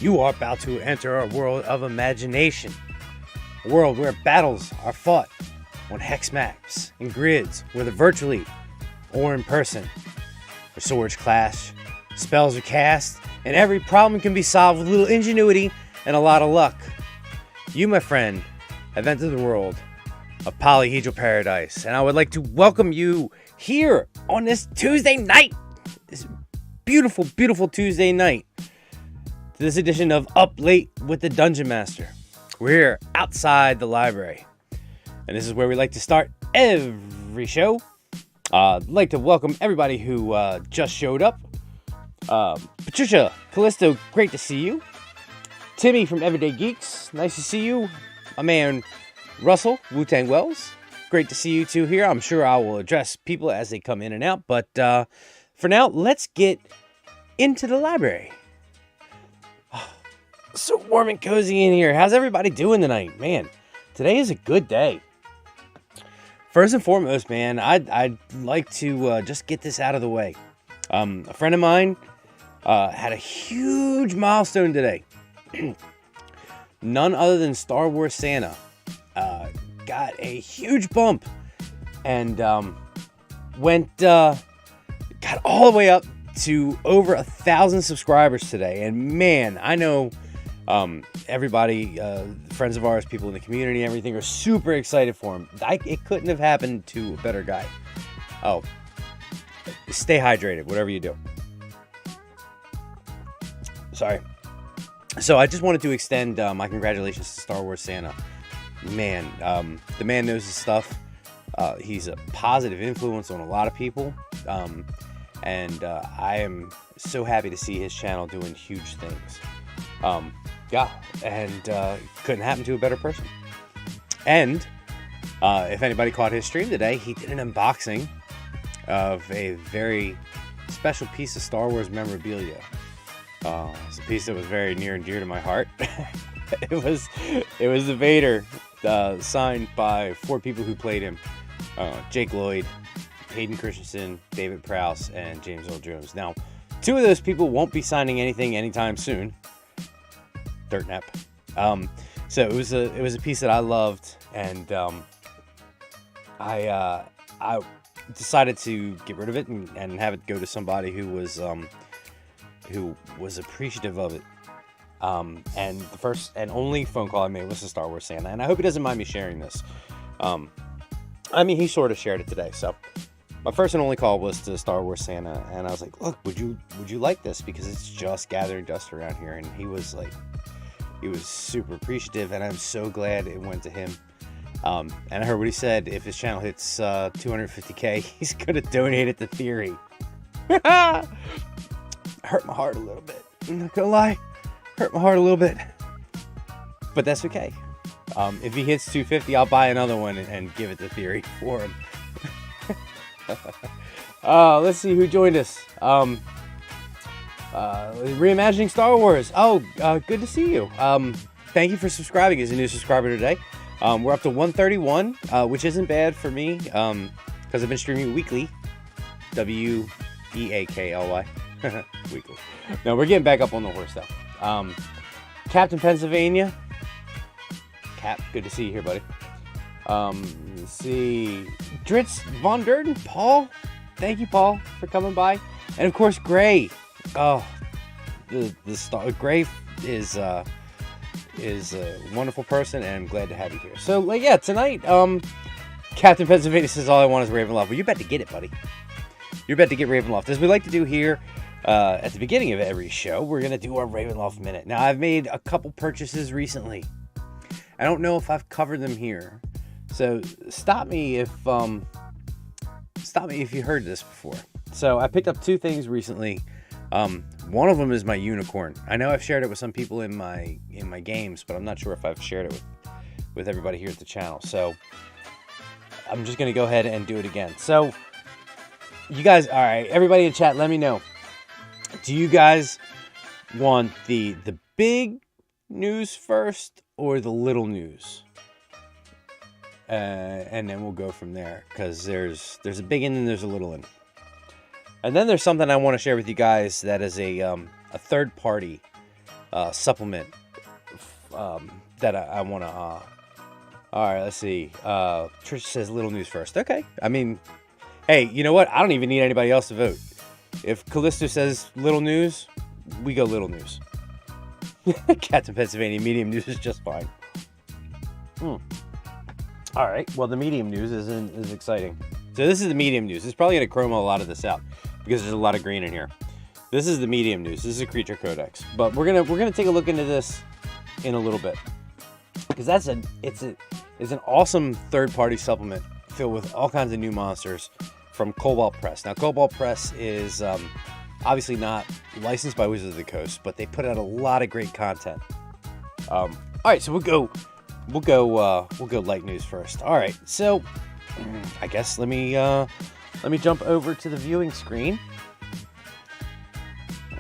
You are about to enter a world of imagination. A world where battles are fought on hex maps and grids, whether virtually or in person. Where swords clash, spells are cast, and every problem can be solved with a little ingenuity and a lot of luck. You, my friend, have entered the world of Polyhedral Paradise, and I would like to welcome you here on this Tuesday night. This beautiful, beautiful Tuesday night. To this edition of Up Late with the Dungeon Master. We're here outside the library, and this is where we like to start every show. I'd like to welcome everybody who just showed up. Patricia Callisto, great to see you. Timmy from Everyday Geeks, nice to see you. My man Russell, Wu-Tang Wells, great to see you two here. I'm sure I will address people as they come in and out, but for now, let's get into the library. So warm and cozy in here. How's everybody doing tonight? Man, today is a good day. First and foremost, man, I'd like to just get this out of the way. A friend of mine had a huge milestone today. None other than Star Wars Santa got a huge bump and got all the way up to over 1,000 subscribers today. And man, I know everybody, friends of ours, people in the community, everything are super excited for him. It couldn't have happened to a better guy. Oh, stay hydrated, whatever you do. Sorry. So I just wanted to extend my congratulations to Star Wars Santa. Man, the man knows his stuff. He's a positive influence on a lot of people. And I am so happy to see his channel doing huge things. Couldn't happen to a better person. And if anybody caught his stream today, he did an unboxing of a very special piece of Star Wars memorabilia. It's a piece that was very near and dear to my heart. It was the Vader, signed by 4 people who played him: Jake Lloyd, Hayden Christensen, David Prowse, and James Earl Jones. Now, 2 of those people won't be signing anything anytime soon. Dirt nap. So it was a piece that I loved, and I decided to get rid of it and have it go to somebody who was appreciative of it. And the first and only phone call I made was to Star Wars Santa, and I hope he doesn't mind me sharing this. He sort of shared it today, so my first and only call was to Star Wars Santa, and I was like, look, would you like this? Because it's just gathering dust around here. And he was super appreciative, and I'm so glad it went to him. And I heard what he said. If his channel hits 250K, he's going to donate it to Theory. Hurt my heart a little bit. I'm not going to lie. Hurt my heart a little bit. But that's okay. If he hits 250, I'll buy another one and give it to Theory for him. Let's see who joined us. Reimagining Star Wars. Good to see you. Thank you for subscribing as a new subscriber today. We're up to 131, which isn't bad for me, because I've been streaming weekly. Weekly. Weekly. No, we're getting back up on the horse though. Captain Pennsylvania. Cap, good to see you here, buddy. Let's see. Dritz Von Durden. Paul. Thank you, Paul, for coming by. And of course, Gray. Oh, the star. Gray is a wonderful person, and I'm glad to have you here. So, tonight, Captain Pennsylvania says all I want is Ravenloft. Well, you're about to get it, buddy. You're about to get Ravenloft. As we like to do here at the beginning of every show, we're going to do our Ravenloft Minute. Now, I've made a couple purchases recently. I don't know if I've covered them here. So, stop me if you heard this before. So, I picked up 2 things recently. One of them is my unicorn. I know I've shared it with some people in my games, but I'm not sure if I've shared it with everybody here at the channel. So I'm just gonna go ahead and do it again. So you guys, all right, everybody in chat, let me know. Do you guys want the big news first or the little news? And then we'll go from there, because there's a big end and there's a little end. And then there's something I want to share with you guys that is a third party supplement that I want to. All right, let's see. Trish says little news first. Okay. I mean, hey, you know what? I don't even need anybody else to vote. If Callisto says little news, we go little news. Cats in Pennsylvania, medium news is just fine. All right. Well, the medium news is exciting. So this is the medium news. It's probably going to chroma a lot of this out because there's a lot of green in here. This is the medium news. This is a creature codex. But we're gonna take a look into this in a little bit because it's an awesome third-party supplement filled with all kinds of new monsters from Cobalt Press. Now, Cobalt Press is obviously not licensed by Wizards of the Coast, but they put out a lot of great content. All right, so we'll go light news first. All right, so I guess let me jump over to the viewing screen.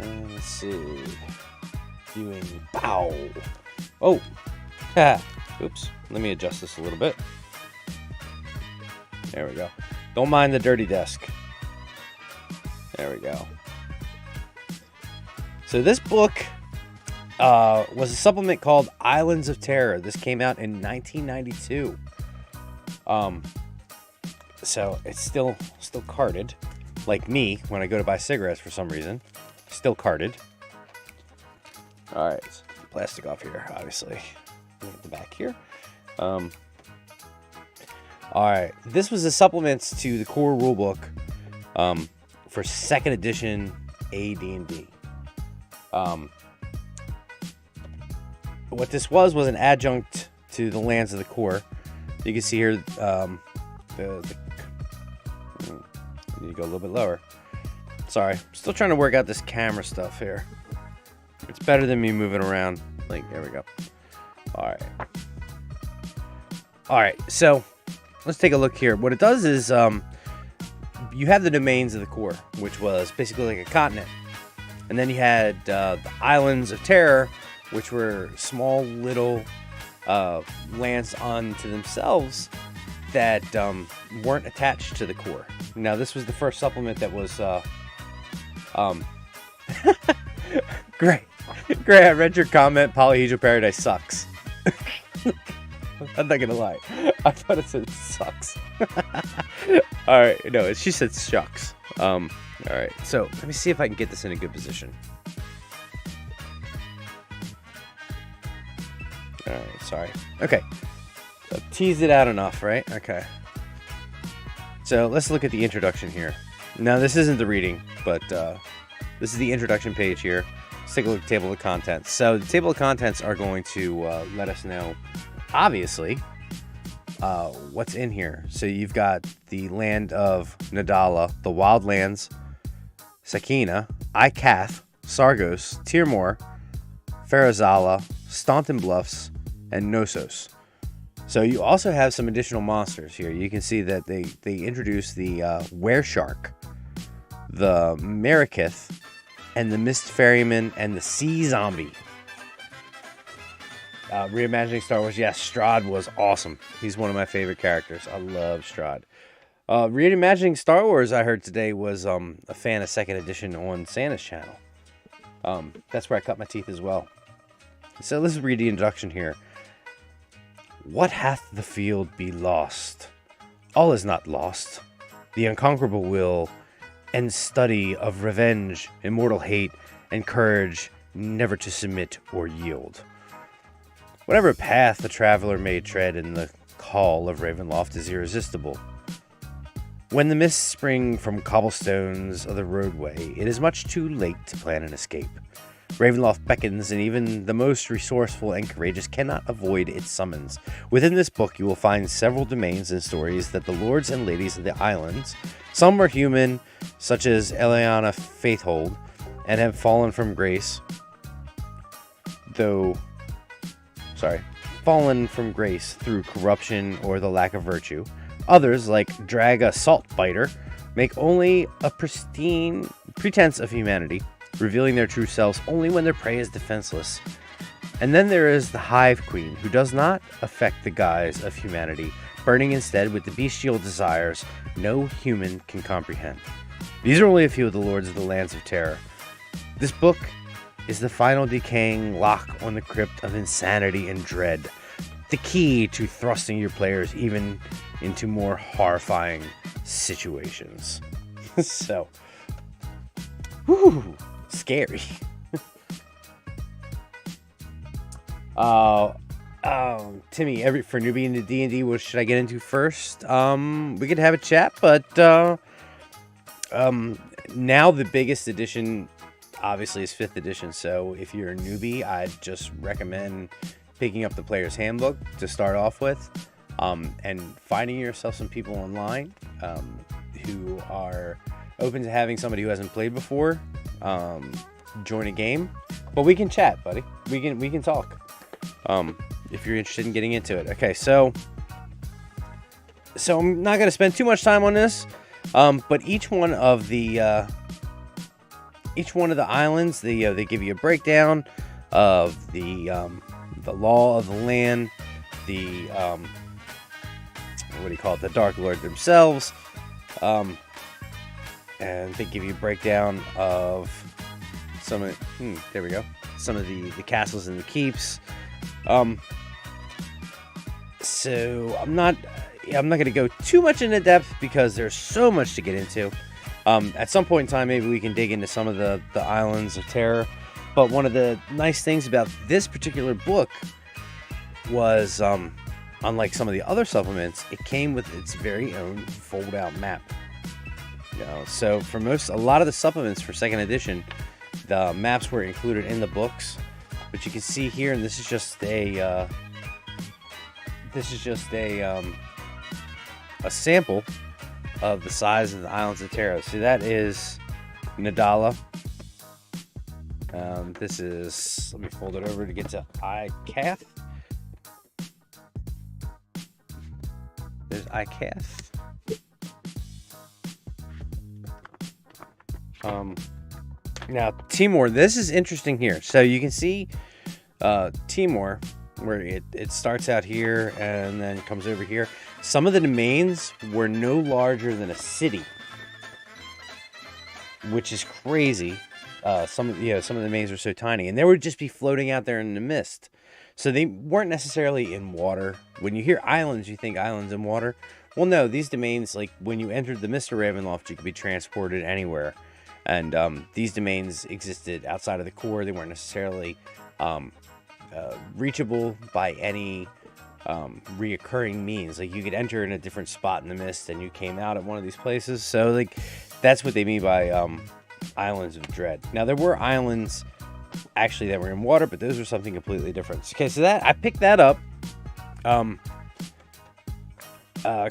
Let's see, viewing. Pow. Oh, oops. Let me adjust this a little bit. There we go. Don't mind the dirty desk. There we go. So this book was a supplement called Islands of Terror. This came out in 1992. So it's still carded, like me when I go to buy cigarettes for some reason. Still carded. All right, so plastic off here, obviously. At the back here. All right, this was the supplements to the core rulebook for second edition AD&D. What this was an adjunct to the lands of the core. You can see here, you need to go a little bit lower. Sorry, still trying to work out this camera stuff here. It's better than me moving around. Like, there we go. All right, so let's take a look here. What it does is you have the domains of the core, which was basically like a continent. And then you had the Islands of Terror, which were small little lands unto themselves that weren't attached to the core. Now, this was the first supplement that was... Great, I read your comment, Polyhedral Paradise sucks. I'm not gonna lie. I thought it said sucks. Alright, no, she said shucks. Alright, so let me see if I can get this in a good position. Alright, sorry. Okay, so teased it out enough, right? Okay. So let's look at the introduction here. Now, this isn't the reading, but this is the introduction page here. Let's take a look at the table of contents. So the table of contents are going to let us know, obviously, what's in here. So you've got the land of Nadala, the Wildlands, Sakina, Ikath, Sargos, Tirmor, Farazala, Staunton Bluffs, and Knossos. So you also have some additional monsters here. You can see that they introduce the Wereshark, the Marikith, and the Mist Ferryman, and the Sea Zombie. Reimagining Star Wars, yes, Strahd was awesome. He's one of my favorite characters. I love Strahd. Reimagining Star Wars, I heard today, was a fan of second edition on Santa's channel. That's where I cut my teeth as well. So let's read the introduction here. What hath the field be lost? All is not lost. The unconquerable will and study of revenge, immortal hate, and courage never to submit or yield. Whatever path the traveler may tread in the call of Ravenloft is irresistible. When the mists spring from cobblestones of the roadway, it is much too late to plan an escape. Ravenloft beckons, and even the most resourceful and courageous cannot avoid its summons. Within this book, you will find several domains and stories that the lords and ladies of the islands, some are human, such as Eliana Faithhold, and have fallen from grace, through corruption or the lack of virtue. Others, like Draga Saltbiter, make only a pristine pretense of humanity, revealing their true selves only when their prey is defenseless. And then there is the Hive Queen, who does not affect the guise of humanity, burning instead with the bestial desires no human can comprehend. These are only a few of the lords of the lands of terror. This book is the final decaying lock on the crypt of insanity and dread, the key to thrusting your players even into more horrifying situations. So, whew, scary. Timmy, for newbie into D&D, what should I get into first? We could have a chat, but now the biggest edition obviously is 5th edition, so if you're a newbie, I'd just recommend picking up the Player's Handbook to start off with, and finding yourself some people online who are open to having somebody who hasn't played before join a game. But we can chat, buddy. We can talk if you're interested in getting into it. Okay, so I'm not going to spend too much time on this, but each one of the islands, they give you a breakdown of the law of the land, the what do you call it, the Dark Lord themselves, and they give you a breakdown of some of there we go, some of the castles and the keeps. So I'm not going to go too much into depth because there's so much to get into. At some point in time, maybe we can dig into some of the islands of terror. But one of the nice things about this particular book was, unlike some of the other supplements, it came with its very own fold-out map. So for a lot of the supplements for 2nd edition, the maps were included in the books. But you can see here, and this is just a sample of the size of the islands of Terra. So that is Nadala. This is, let me fold it over to get to Icath. There's Icath. Now Timor, this is interesting here. So you can see Timor, where it starts out here and then comes over here. Some of the domains were no larger than a city, which is crazy. Some of the domains were so tiny, and they would just be floating out there in the mist. So they weren't necessarily in water. When you hear islands, you think islands in water. Well, no, these domains, like when you entered the Mist of Ravenloft, you could be transported anywhere. And these domains existed outside of the core. They weren't necessarily reachable by any reoccurring means. Like you could enter in a different spot in the mist and you came out at one of these places. So like that's what they mean by islands of dread. Now there were islands actually that were in water, but those were something completely different. Okay, so that I picked that up I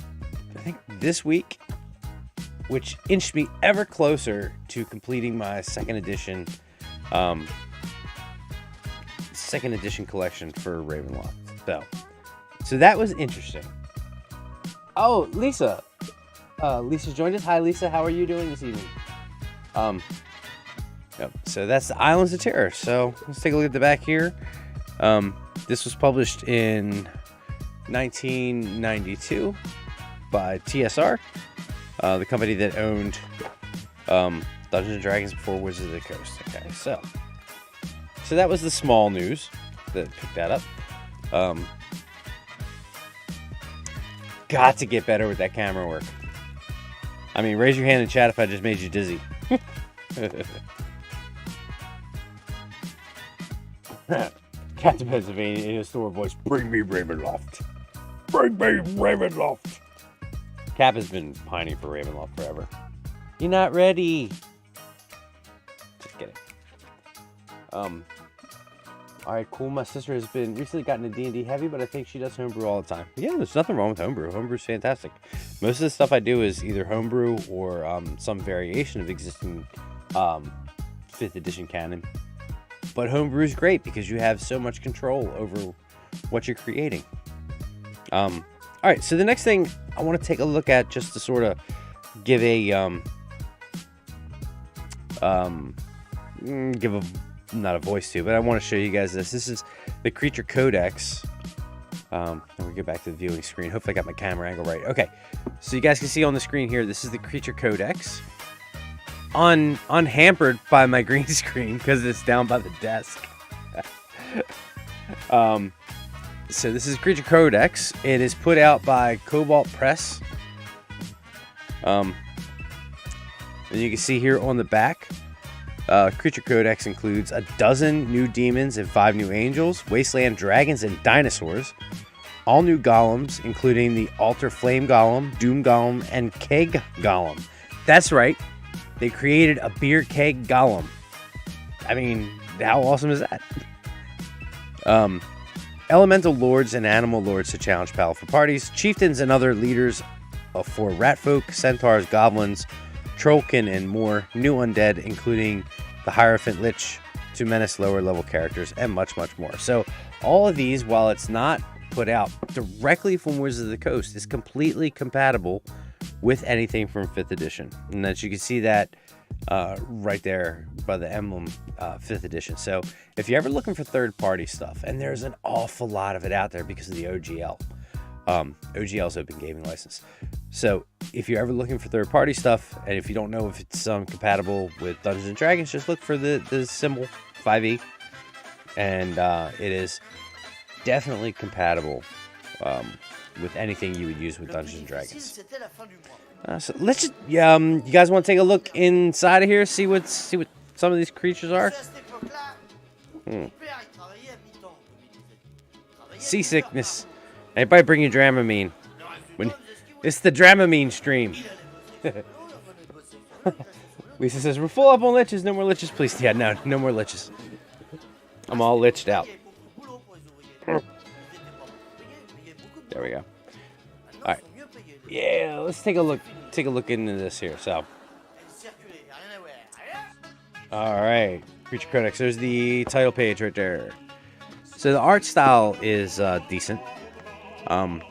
think this week, which inched me ever closer to completing my 2nd edition collection for Ravenloft. So that was interesting. Oh, Lisa. Lisa's joined us. Hi, Lisa. How are you doing this evening? Yep. So that's the Islands of Terror. So let's take a look at the back here. This was published in 1992 by TSR, the company that owned Dungeons & Dragons before Wizards of the Coast. Okay, so that was the small news that picked that up. Got to get better with that camera work. I mean, raise your hand in chat if I just made you dizzy. Captain Pennsylvania in his store voice, bring me Ravenloft. Bring me Ravenloft. Cap has been pining for Ravenloft forever. You're not ready. Just kidding. Alright, cool. My sister has been recently gotten a D&D heavy, but I think she does homebrew all the time. Yeah, there's nothing wrong with homebrew. Homebrew's fantastic. Most of the stuff I do is either homebrew or some variation of existing 5th edition canon. But homebrew is great because you have so much control over what you're creating. Alright, so the next thing I want to take a look at, just to sort of give not a voice to, but I want to show you guys this. This is the Creature Codex. And we go back to the viewing screen. Hopefully I got my camera angle right. Okay, so you guys can see on the screen here, this is the Creature Codex. unhampered by my green screen because it's down by the desk. So this is Creature Codex. It is put out by Cobalt Press. And you can see here on the back, Creature Codex includes 12 new demons and 5 new angels, wasteland dragons and dinosaurs, all new golems, including the Altar Flame Golem, Doom Golem, and Keg Golem. That's right, they created a beer keg golem. I mean, how awesome is that? Elemental lords and animal lords to challenge powerful parties, chieftains and other leaders for ratfolk, centaurs, goblins, trollkin, and more. New undead, including the Hierophant Lich, to menace lower level characters, and much, much more. So all of these, while it's not put out directly from Wizards of the Coast, is completely compatible with anything from 5th edition. And as you can see that right there by the emblem, 5th edition. So if you're ever looking for third-party stuff, and there's an awful lot of it out there because of the OGL. OGL's Open Gaming License. So if you're ever looking for third-party stuff, and if you don't know if it's compatible with Dungeons & Dragons, just look for the symbol 5e, and it is definitely compatible with anything you would use with Dungeons & Dragons. So let's just, you guys want to take a look inside of here, see what some of these creatures are? Seasickness. Everybody bring your Dramamine. It's the Dramamine stream. Lisa says, we're full up on liches. No more liches, please. Yeah, no more liches. I'm all liched out. There we go. All right. Yeah, let's take a look into this here. So, all right, Creature Codex. There's the title page right there. So the art style is decent. My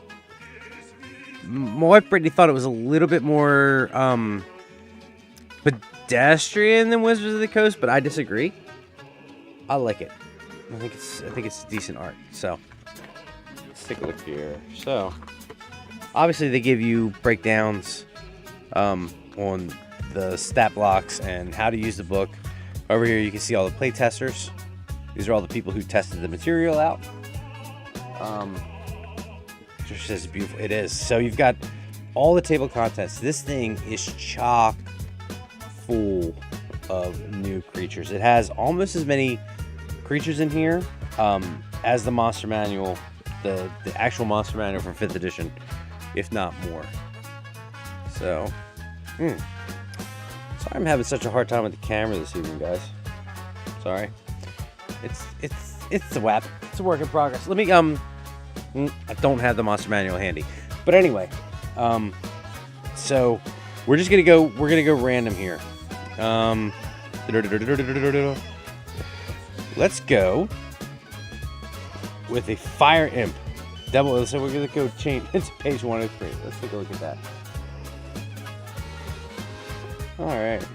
wife Brittany thought it was a little bit more pedestrian than Wizards of the Coast, but I disagree. I like it. I think it's decent art. So let's take a look here. So obviously they give you breakdowns on the stat blocks and how to use the book. Over here you can see all the play testers. These are all the people who tested the material out. Just as beautiful it is. So you've got all the table contents. This thing is chock full of new creatures. It has almost as many creatures in here as the monster manual, the actual monster manual from 5th edition, if not more. So, sorry I'm having such a hard time with the camera this evening, guys. Sorry. It's the WAP. It's a work in progress. Let me I don't have the monster manual handy, but anyway, so we're gonna go random here. Let's go with a fire imp. Devil. So we're gonna go change. It's page 103. Let's take a look at that. All right.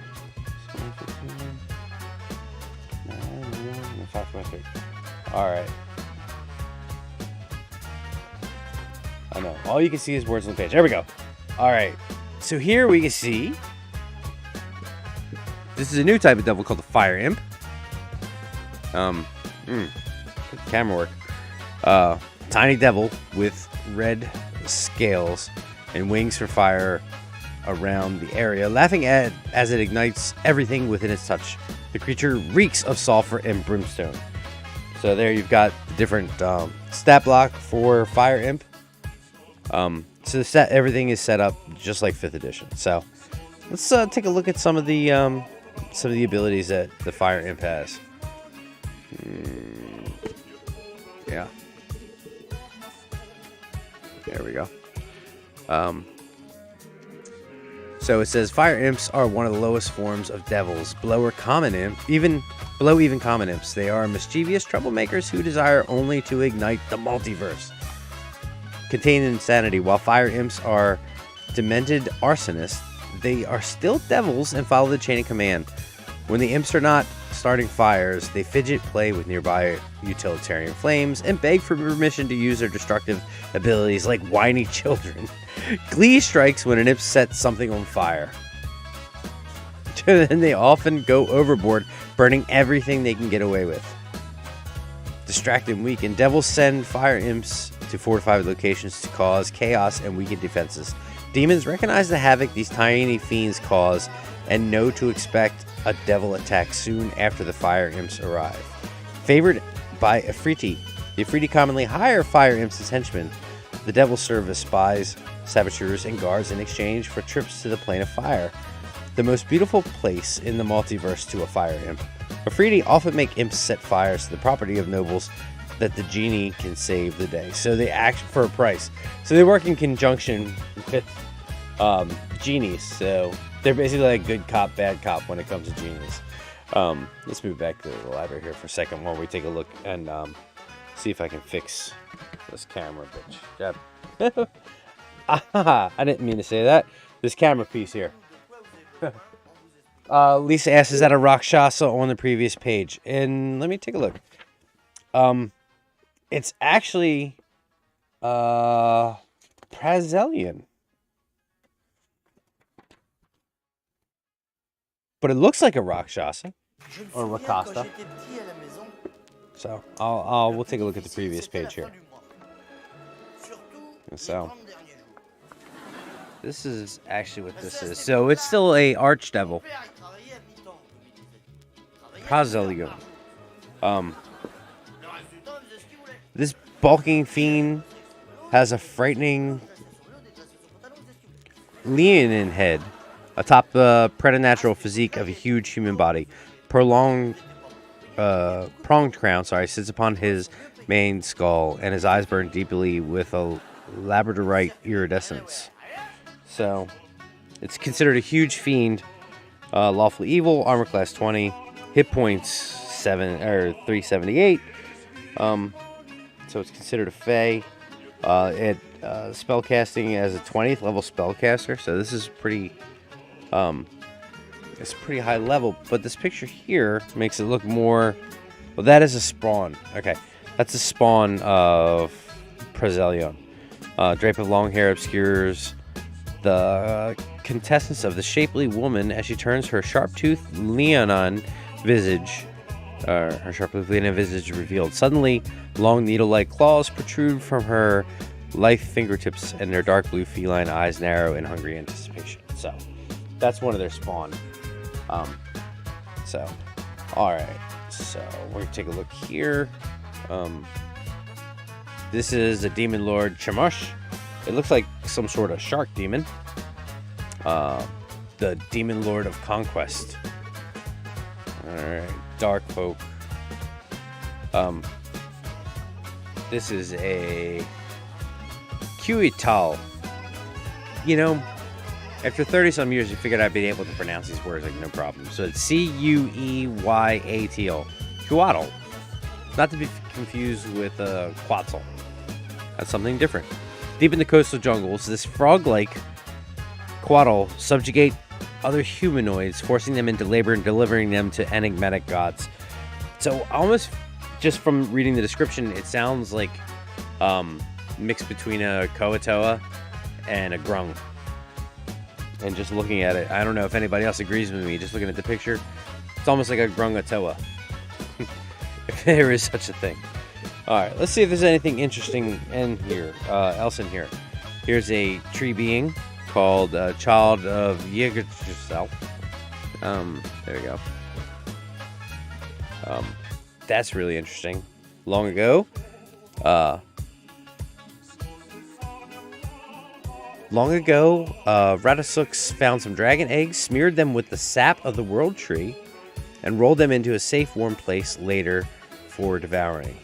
5.3. All right. I know. All you can see is words on the page. There we go. All right. So here we can see this is a new type of devil called the Fire Imp. Camera work. Tiny devil with red scales and wings for fire around the area, laughing as it ignites everything within its touch. The creature reeks of sulfur and brimstone. So there you've got the different stat block for Fire Imp. So everything is set up just like 5th edition. So let's take a look at some of the abilities that the Fire Imp has. Yeah. There we go. So it says fire imps are one of the lowest forms of devils, below common common imps. They are mischievous troublemakers who desire only to ignite the multiverse. Contain insanity. While fire imps are demented arsonists, they are still devils and follow the chain of command. When the imps are not starting fires, they fidget, play with nearby utilitarian flames, and beg for permission to use their destructive abilities like whiny children. Glee strikes when an imp sets something on fire. then they often go overboard, burning everything they can get away with. Distracted and weakened, devils send fire imps to fortified locations to cause chaos and weaken defenses. Demons recognize the havoc these tiny fiends cause and know to expect a devil attack soon after the fire imps arrive. Favored by Afriti, the Afriti commonly hire fire imps as henchmen. The devils serve as spies, saboteurs, and guards in exchange for trips to the plane of fire, the most beautiful place in the multiverse to a fire imp. Afriti often make imps set fires to the property of nobles that the genie can save the day. So they act for a price. So they work in conjunction with genies. So they're basically like good cop, bad cop when it comes to genies. Let's move back to the library here for a second while we take a look and see if I can fix this camera, bitch. Yep. I didn't mean to say that. This camera piece here. Lisa asks, is that a Rakshasa on the previous page? And let me take a look. It's actually Brazilian. But it looks like a Rakshasa or Rakasta. So we'll take a look at the previous page here. So this is actually what this is. So it's still a archdevil. Brazilian. This bulking fiend has a frightening leonine head atop the preternatural physique of a huge human body. Pronged crown, sits upon his main skull, and his eyes burn deeply with a labradorite iridescence. So, it's considered a huge fiend, lawfully evil, armor class 20, hit points 378. So it's considered a Fae. Spellcasting as a 20th level spellcaster. So this is pretty, it's pretty high level. But this picture here makes it look more. Well, that is a spawn. Okay, that's a spawn of Brazilian. Drape of long hair obscures the contestants of the shapely woman as she turns her sharp-toothed leonine visage. Her sharp-toothed leonine visage revealed. Suddenly, long needle-like claws protrude from her lithe fingertips, and their dark blue feline eyes narrow in hungry anticipation. So, that's one of their spawn. Alright. So, we're going to take a look here. This is a demon lord Chamush. It looks like some sort of shark demon. The demon lord of conquest. Alright. Dark folk. This is a Cuital. You know, after 30 some years, you figured I'd be able to pronounce these words like no problem. So it's Cueyatal. Cuatl. Not to be confused with Quetzal. That's something different. Deep in the coastal jungles, this frog-like Quetzal subjugate other humanoids, forcing them into labor and delivering them to enigmatic gods. So almost just from reading the description, it sounds like mixed between a Koatoa and a Grung. And just looking at it, I don't know if anybody else agrees with me. Just looking at the picture, it's almost like a Grungatoa. If there is such a thing. Alright, let's see if there's anything interesting else in here. Here's a tree being called Child of Yggdrasil. There we go. That's really interesting. Long ago, Radisux found some dragon eggs, smeared them with the sap of the world tree, and rolled them into a safe, warm place later for devouring.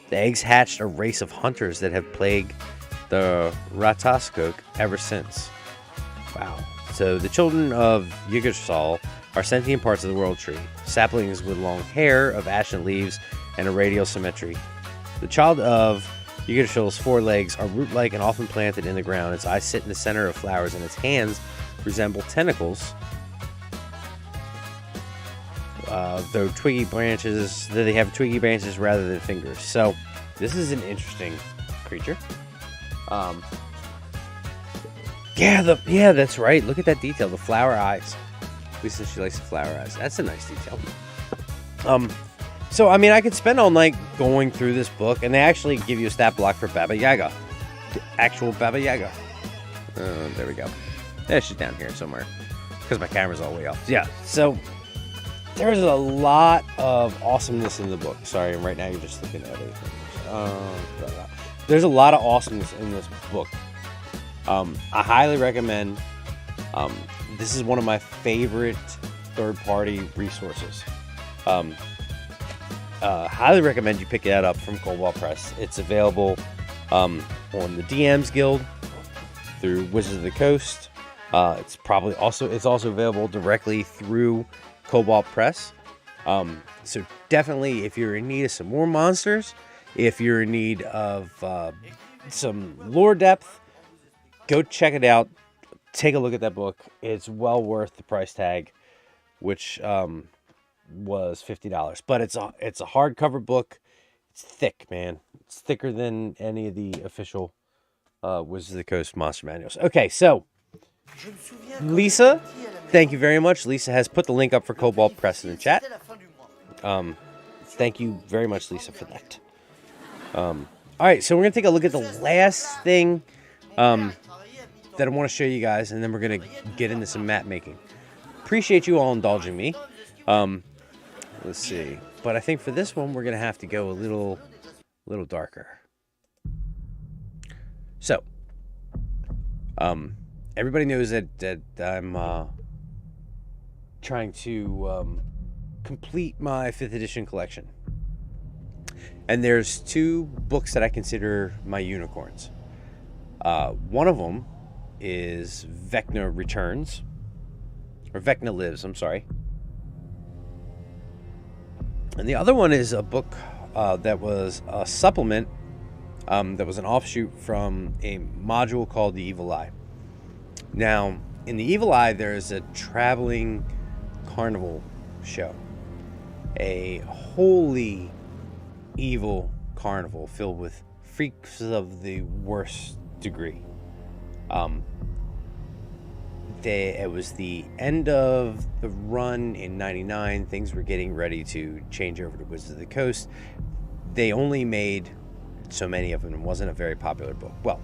The eggs hatched a race of hunters that have plagued the Rataskok ever since. Wow. So the children of Yggdrasil are sentient parts of the world tree, saplings with long hair of ashen leaves and a radial symmetry. The child of Yggdrasil's four legs are root-like and often planted in the ground. Its eyes sit in the center of flowers, and its hands resemble tentacles. Though they have twiggy branches rather than fingers. So this is an interesting creature. Yeah, that's right. Look at that detail. The flower eyes. Lisa says she likes the flower eyes. That's a nice detail. So, I mean, I could spend all night going through this book, and they actually give you a stat block for Baba Yaga. The actual Baba Yaga. There we go. Yeah, she's down here somewhere. Because my camera's all the way off. Yeah, so there's a lot of awesomeness in the book. Sorry, and right now you're just looking at it. There's a lot of awesomeness in this book. I highly recommend. This is one of my favorite third-party resources. Highly recommend you pick that up from Cobalt Press. It's available on the DMs Guild through Wizards of the Coast. It's also available directly through Cobalt Press. So definitely, if you're in need of some more monsters, if you're in need of some lore depth, go check it out. Take a look at that book. It's well worth the price tag, which was $50. But it's a hardcover book. It's thick, man. It's thicker than any of the official Wizards of the Coast monster manuals. Okay, so Lisa, thank you very much. Lisa has put the link up for Cobalt Press in the chat. Thank you very much, Lisa, for that. All right, so we're going to take a look at the last thing that I want to show you guys, and then we're going to get into some map making. Appreciate you all indulging me. Let's see. But I think for this one, we're going to have to go a little darker. So, everybody knows that I'm trying to complete my 5th edition collection. And there's 2 books that I consider my unicorns. One of them is Vecna Returns, or Vecna Lives, I'm sorry. And the other one is a book that was a supplement that was an offshoot from a module called The Evil Eye. Now, in The Evil Eye, there's a traveling carnival show. A wholly evil carnival filled with freaks of the worst degree. It was the end of the run in 99. Things were getting ready to change over to Wizards of the Coast. They only made so many of them. It wasn't a very popular book. Well,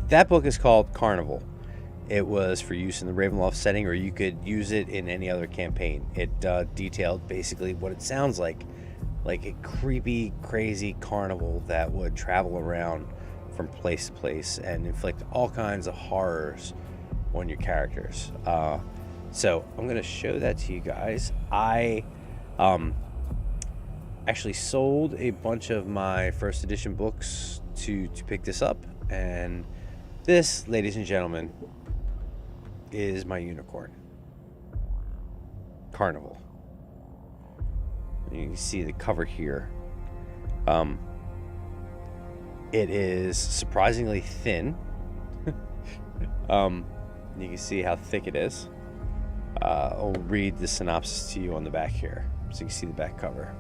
that book is called Carnival. It was for use in the Ravenloft setting, or you could use it in any other campaign. It detailed basically what it sounds like a creepy, crazy carnival that would travel around from place to place and inflict all kinds of horrors on your characters. So I'm going to show that to you guys. I actually sold a bunch of my 1st edition books to pick this up, and this, ladies and gentlemen, is my unicorn. Carnival. You can see the cover here. It is surprisingly thin. You can see how thick it is. I'll read the synopsis to you on the back here, so you can see the back cover.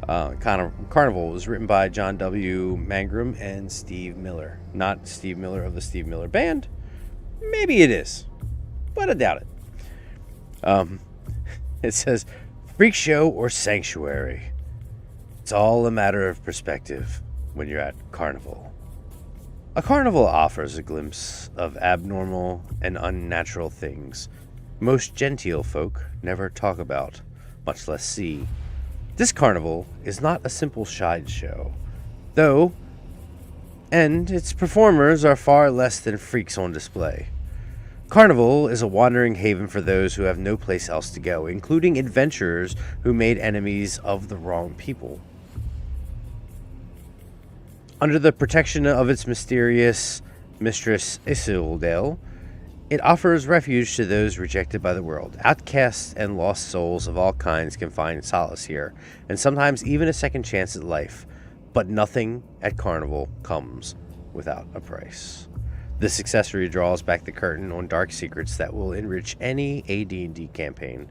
Carnival was written by John W. Mangrum and Steve Miller. Not Steve Miller of the Steve Miller Band. Maybe it is, but I doubt it. It says, freak show or sanctuary. It's all a matter of perspective when you're at Carnival. A carnival offers a glimpse of abnormal and unnatural things most genteel folk never talk about, much less see. This carnival is not a simple sideshow, though, and its performers are far less than freaks on display. Carnival is a wandering haven for those who have no place else to go, including adventurers who made enemies of the wrong people. Under the protection of its mysterious mistress Isildale, it offers refuge to those rejected by the world. Outcasts and lost souls of all kinds can find solace here, and sometimes even a second chance at life. But nothing at Carnival comes without a price. This accessory draws back the curtain on dark secrets that will enrich any AD&D campaign.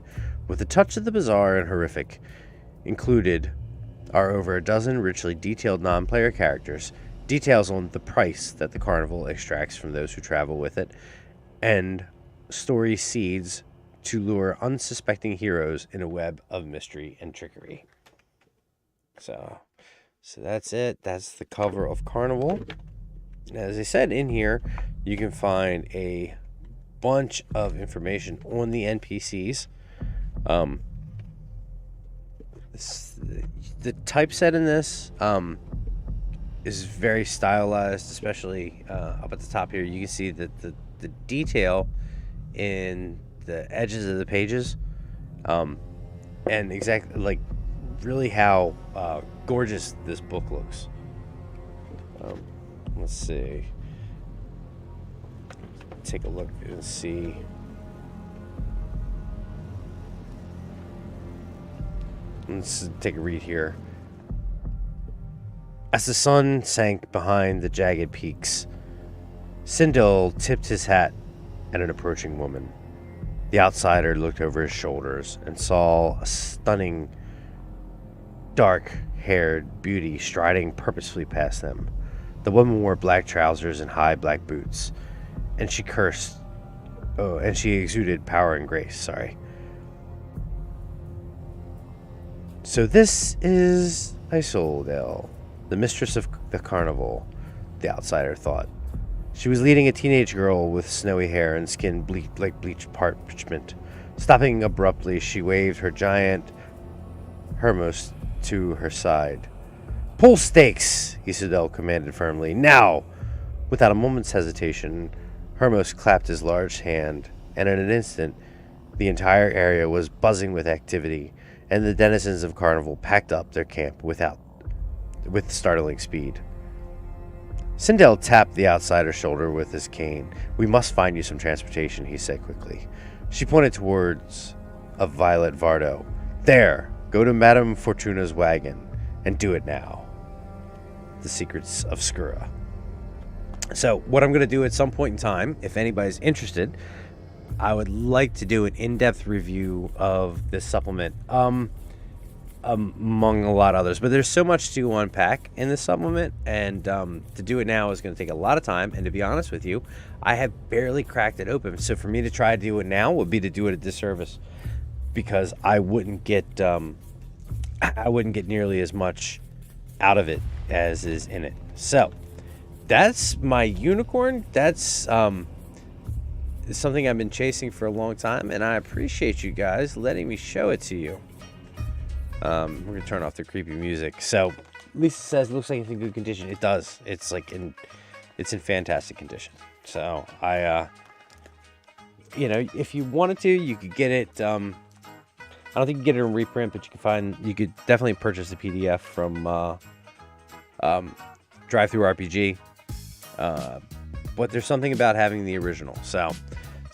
With a touch of the bizarre and horrific, included are over a dozen richly detailed non-player characters, details on the price that the carnival extracts from those who travel with it, and story seeds to lure unsuspecting heroes in a web of mystery and trickery. So that's it. That's the cover of Carnival. As I said, in here you can find a bunch of information on the NPCs. The typeset in this is very stylized, especially up at the top here. You can see that the detail in the edges of the pages, and exactly like really how gorgeous this book looks. Let's see. Take a look and see. Let's take a read here. As the sun sank behind the jagged peaks, Sindel tipped his hat at an approaching woman. The outsider looked over his shoulders and saw a stunning, dark-haired beauty striding purposefully past them. The woman wore black trousers and high black boots, and she cursed. Oh, and she exuded power and grace. Sorry. So this is Isolde, the mistress of the carnival, the outsider thought. She was leading a teenage girl with snowy hair and skin bleached like bleached parchment. Stopping abruptly, she waved her giant Hermos to her side. "Pull stakes," Isidel commanded firmly. "Now!" Without a moment's hesitation, Hermos clapped his large hand, and in an instant, the entire area was buzzing with activity, and the denizens of Carnival packed up their camp with startling speed. Sindel tapped the outsider's shoulder with his cane. "We must find you some transportation," he said quickly. She pointed towards a violet Vardo. "There! Go to Madame Fortuna's wagon, and do it now." The Secrets of Skura. So, what I'm going to do at some point in time, if anybody's interested, I would like to do an in-depth review of this supplement, among a lot of others. But there's so much to unpack in this supplement, and to do it now is going to take a lot of time. And to be honest with you, I have barely cracked it open. So for me to try to do it now would be to do it a disservice, because I wouldn't get nearly as much out of it as is in it. So that's my unicorn. That's something I've been chasing for a long time, and I appreciate you guys letting me show it to you. We're gonna turn off the creepy music. So Lisa says it looks like it's in good condition. It does. It's in fantastic condition. So I if you wanted to, you could get it. I don't think you can get it in reprint, but you could definitely purchase the PDF from Drive-Thru RPG. But there's something about having the original. So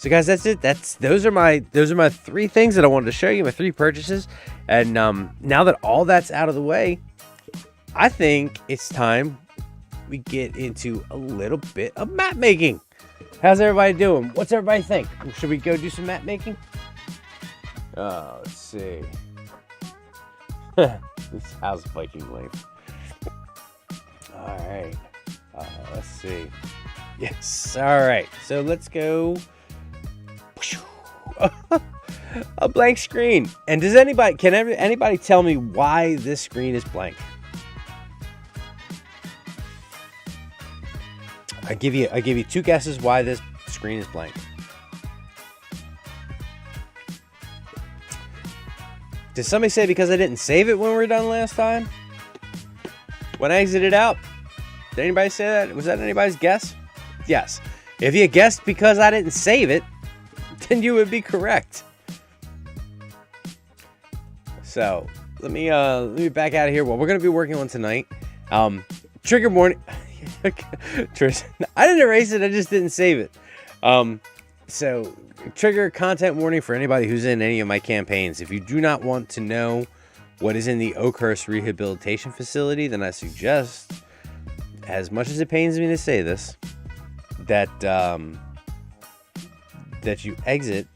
guys, that's it. Those are my 3 things that I wanted to show you, my 3 purchases. And now that all that's out of the way, I think it's time we get into a little bit of map making. How's everybody doing? What's everybody think? Should we go do some map making? Let's see. This house Viking life. All right. Let's see. Yes. All right. So let's go. A blank screen. And does anybody tell me why this screen is blank? I give you 2 guesses why this screen is blank. Did somebody say because I didn't save it when we were done last time? When I exited out? Did anybody say that? Was that anybody's guess? Yes. If you guessed because I didn't save it, then you would be correct. So let me back out of here. What we're gonna be working on tonight, trigger warning. I didn't erase it. I just didn't save it. So trigger content warning for anybody who's in any of my campaigns. If you do not want to know what is in the Oakhurst Rehabilitation Facility, then I suggest, as much as it pains me to say this, that you exit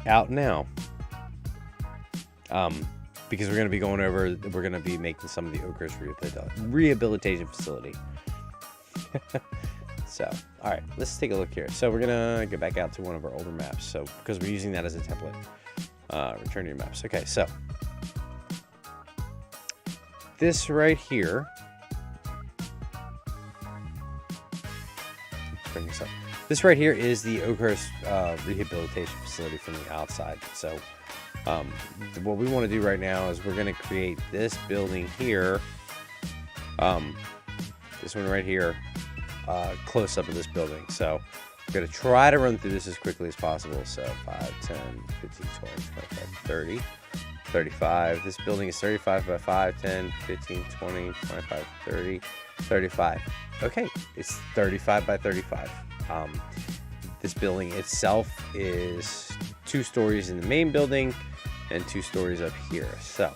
out now. Because we're going to be making some of the Oakhurst Rehabilitation Facility. So, all right, let's take a look here. So we're gonna go back out to one of our older maps. So because we're using that as a template, return to your maps. Okay, so this right here. Let's bring this up. This right here is the Oakhurst Rehabilitation Facility from the outside. So what we want to do right now is we're going to create this building here, this one right here, close up of this building. So we're going to try to run through this as quickly as possible. So 5, 10, 15, 20, 25, 30, 35. This building is 35 by 5, 10, 15, 20, 25, 30, 35. Okay, it's 35 by 35. This building itself is 2 stories in the main building and 2 stories up here. So,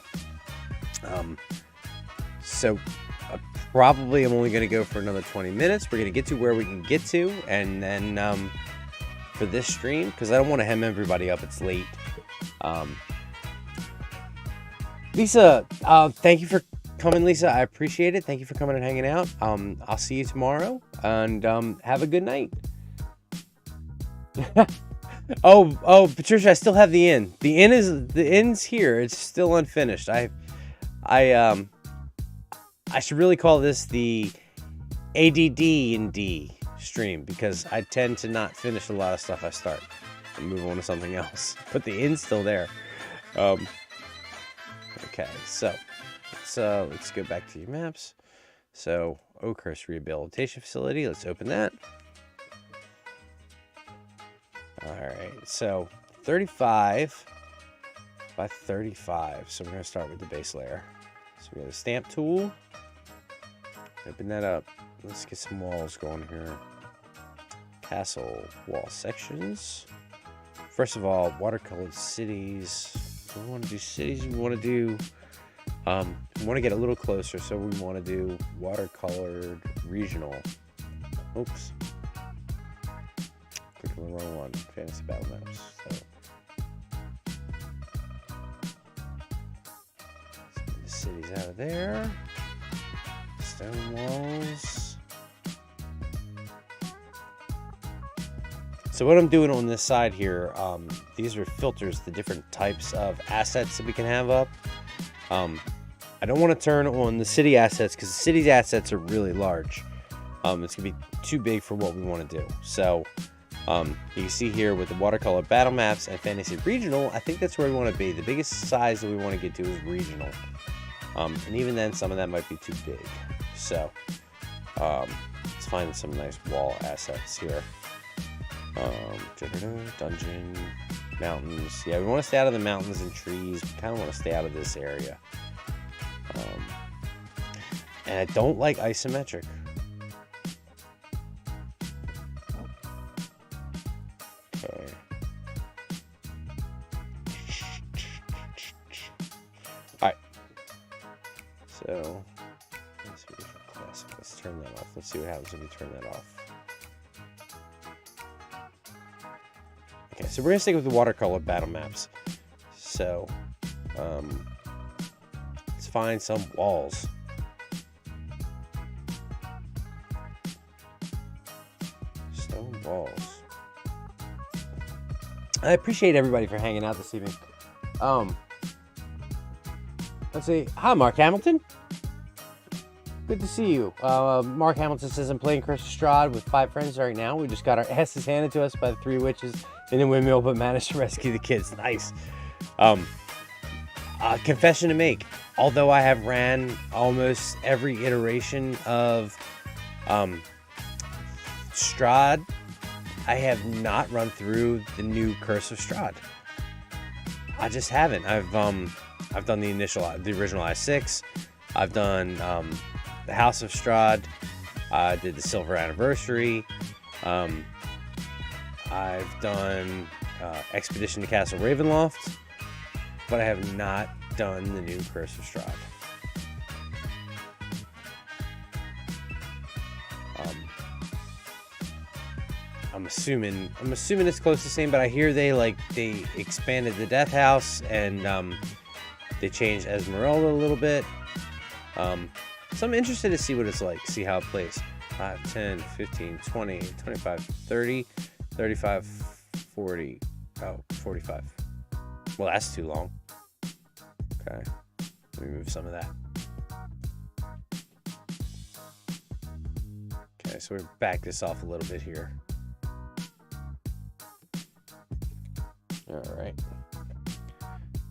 probably I'm only going to go for another 20 minutes. We're going to get to where we can get to, and then for this stream, because I don't want to hem everybody up. It's late. Lisa, thank you for coming, Lisa. I appreciate it. Thank you for coming and hanging out. I'll see you tomorrow, and have a good night. Oh, Patricia, I still have the inn. The inn's here. It's still unfinished. I should really call this the ADD and D stream, because I tend to not finish a lot of stuff I start and move on to something else. But the inn's still there. Okay, so let's go back to your maps. So Oakhurst Rehabilitation Facility. Let's open that. All right, so 35 by 35. So we're going to start with the base layer. So we got a stamp tool. Open that up. Let's get some walls going here. Castle wall sections. First of all, watercolored cities. We want to do cities. We want to do. We want to get a little closer, so we want to do watercolored regional. Oops. Click on the wrong one. Fantasy battle maps. So let's get the cities out of there. Stone walls. So what I'm doing on this side here, these are filters, the different types of assets that we can have up. I don't want to turn on the city assets because the city's assets are really large. It's going to be too big for what we want to do. So you can see here with the watercolor battle maps and fantasy regional, I think that's where we want to be. The biggest size that we want to get to is regional. And even then, some of that might be too big. So let's find some nice wall assets here. Dungeon, mountains. Yeah, we want to stay out of the mountains and trees. We kind of want to stay out of this area. And I don't like isometric. Okay. Alright. So, let's turn that off. Let's see what happens if we turn that off. Okay, so we're going to stick with the watercolor battle maps. So, let's find some walls. Stone walls. I appreciate everybody for hanging out this evening. Let's see. Hi, Mark Hamilton. Good to see you. Mark Hamilton says, I'm playing Curse of Strahd with 5 friends right now. We just got our asses handed to us by the 3 witches in the windmill, but managed to rescue the kids. Nice. Confession to make. Although I have ran almost every iteration of Strahd, I have not run through the new Curse of Strahd. I just haven't. I've done the original I6. I've done the House of Strahd. I did the Silver Anniversary. I've done Expedition to Castle Ravenloft, but I have not done the new Curse of Strahd. I'm assuming it's close to the same, but I hear they expanded the Death House and they changed Esmeralda a little bit. So I'm interested to see what it's like, see how it plays. 5, 10, 15, 20, 25, 30, 35, 40. Oh, 45. Well, that's too long. Okay. Let me move some of that. Okay, so we're back this off a little bit here. All right.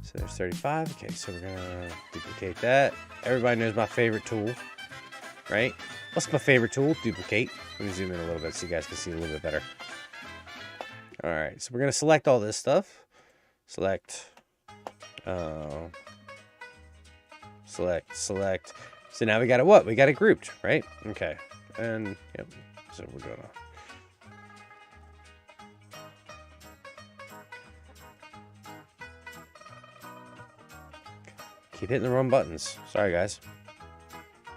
So there's 35. Okay, so we're gonna duplicate that. Everybody knows my favorite tool, right? What's my favorite tool? Duplicate. Let me zoom in a little bit so you guys can see a little bit better. All right, so we're gonna select all this stuff. Select. Select. So now we got it what? We got it grouped, right? Okay. And yep. So we're gonna. Keep hitting the wrong buttons. Sorry, guys.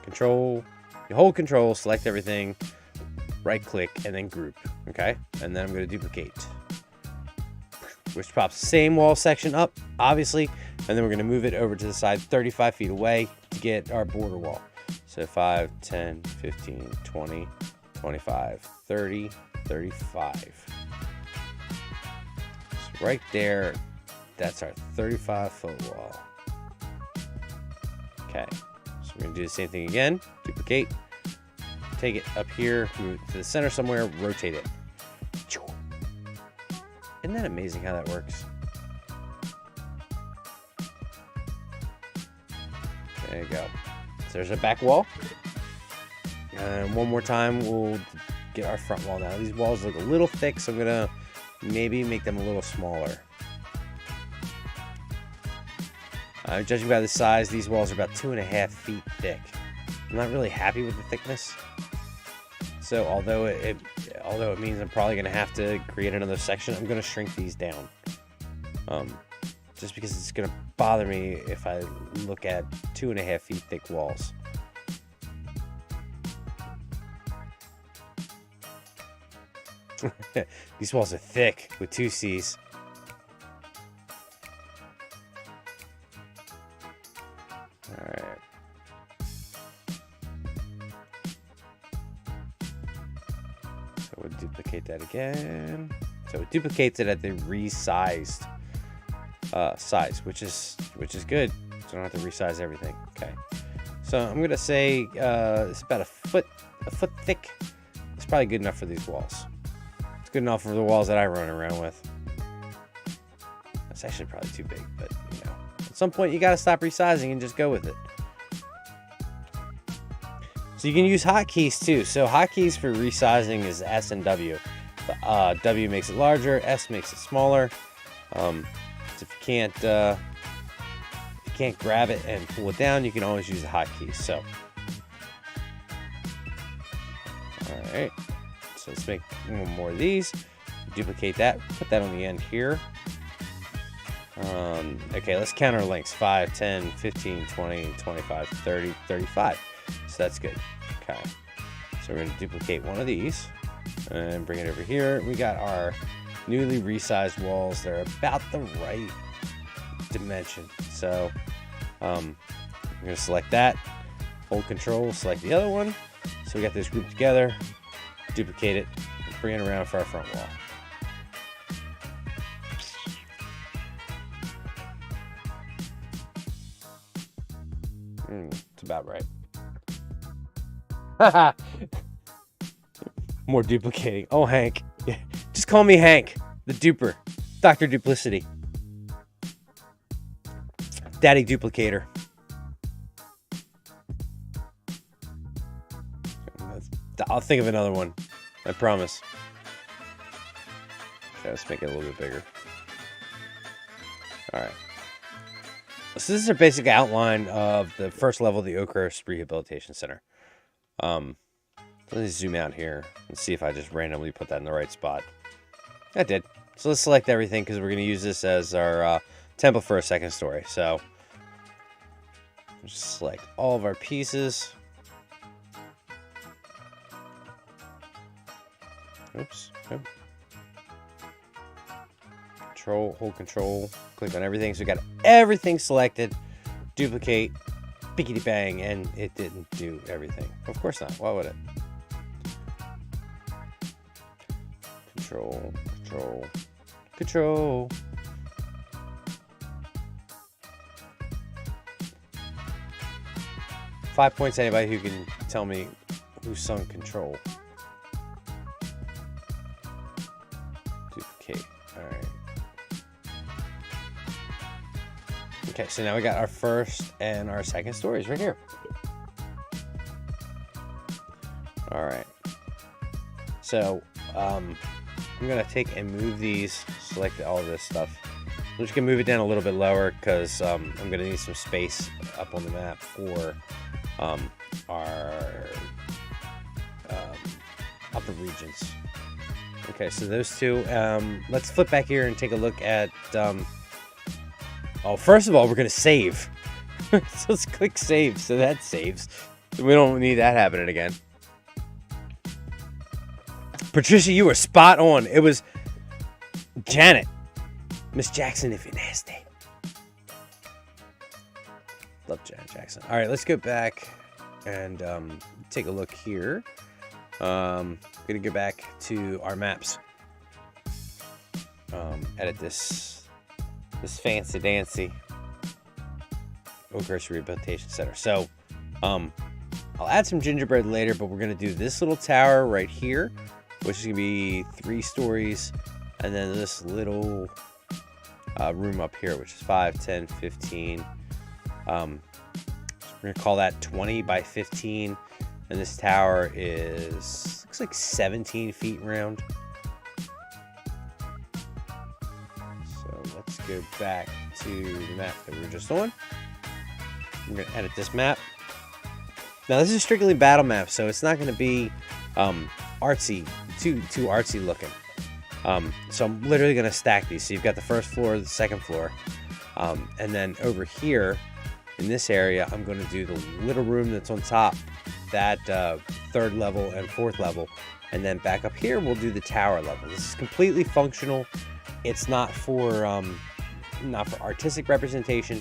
Control. You hold control, select everything, right click, and then group. Okay? And then I'm going to duplicate. Which pops the same wall section up, obviously. And then we're going to move it over to the side 35 feet away to get our border wall. So 5, 10, 15, 20, 25, 30, 35. So right there, that's our 35-foot wall. Okay, so we're going to do the same thing again. Duplicate. Take it up here, move it to the center somewhere, rotate it. Isn't that amazing how that works? There you go. So there's our back wall. And one more time, we'll get our front wall now. These walls look a little thick, so I'm going to maybe make them a little smaller. Judging by the size, these walls are about 2.5 feet thick. I'm not really happy with the thickness. So although it means I'm probably going to have to create another section, I'm going to shrink these down. Just because it's going to bother me if I look at 2.5 feet thick walls. These walls are thick with 2 C's. Alright. So we'll duplicate that again. So it duplicates it at the resized size, which is good. So I don't have to resize everything. Okay. So I'm gonna say it's about a foot thick. It's probably good enough for these walls. It's good enough for the walls that I run around with. That's actually probably too big, but you know. At some point, you got to stop resizing and just go with it. So you can use hotkeys too. So hotkeys for resizing is S and W. W makes it larger, S makes it smaller. So if you can't grab it and pull it down, you can always use the hotkeys. So, all right. So let's make one more of these. Duplicate that. Put that on the end here. Okay, let's count our links. 5, 10, 15, 20, 25, 30, 35. So that's good. Okay. So we're going to duplicate one of these and bring it over here. We got our newly resized walls. They're about the right dimension. So I'm going to select that. Hold control, select the other one. So we got this grouped together. Duplicate it. Bring it around for our front wall. It's about right. More duplicating. Oh, Hank. Yeah. Just call me Hank, the duper. Dr. Duplicity. Daddy Duplicator. I'll think of another one. I promise. Okay, let's make it a little bit bigger. All right. So this is a basic outline of the first level of the Oakhurst Rehabilitation Center. Let me zoom out here and see if I just randomly put that in the right spot. I did. So let's select everything because we're going to use this as our template for a second story. So just select all of our pieces. Oops. Yep. Hold control, click on everything. So we got everything selected, duplicate, bickety bang, and it didn't do everything. Of course not. Why would it? Control, control, control. Five points, anybody who can tell me who sung Control. Duplicate. Alright. Okay, so now we got our first and our second stories right here. Alright. So, I'm going to take and move these, select all of this stuff. I'm just going to move it down a little bit lower because I'm going to need some space up on the map for our upper regions. Okay, so those two. Let's flip back here and take a look at. First of all, we're gonna save. So let's click save. So that saves. We don't need that happening again. Patricia, you were spot on. It was Janet, Miss Jackson, if you're nasty. Love Janet Jackson. All right, let's go back and take a look here. I'm gonna go back to our maps. Edit this fancy dancy Oakhurst Rehabilitation Center. So, I'll add some gingerbread later, but we're gonna do this little tower right here, which is gonna be 3 stories, and then this little room up here, which is 5, 10, 15. We're gonna call that 20 by 15, and this tower looks like 17 feet round. So let's go back to the map that we were just on. I'm gonna edit this map. Now this is strictly battle map, so it's not gonna be artsy, too artsy looking. So I'm literally gonna stack these. So you've got the first floor, the second floor, and then over here in this area, I'm going to do the little room that's on top, that 3rd level and 4th level, and then back up here we'll do the tower level. This is completely functional. It's not for artistic representation.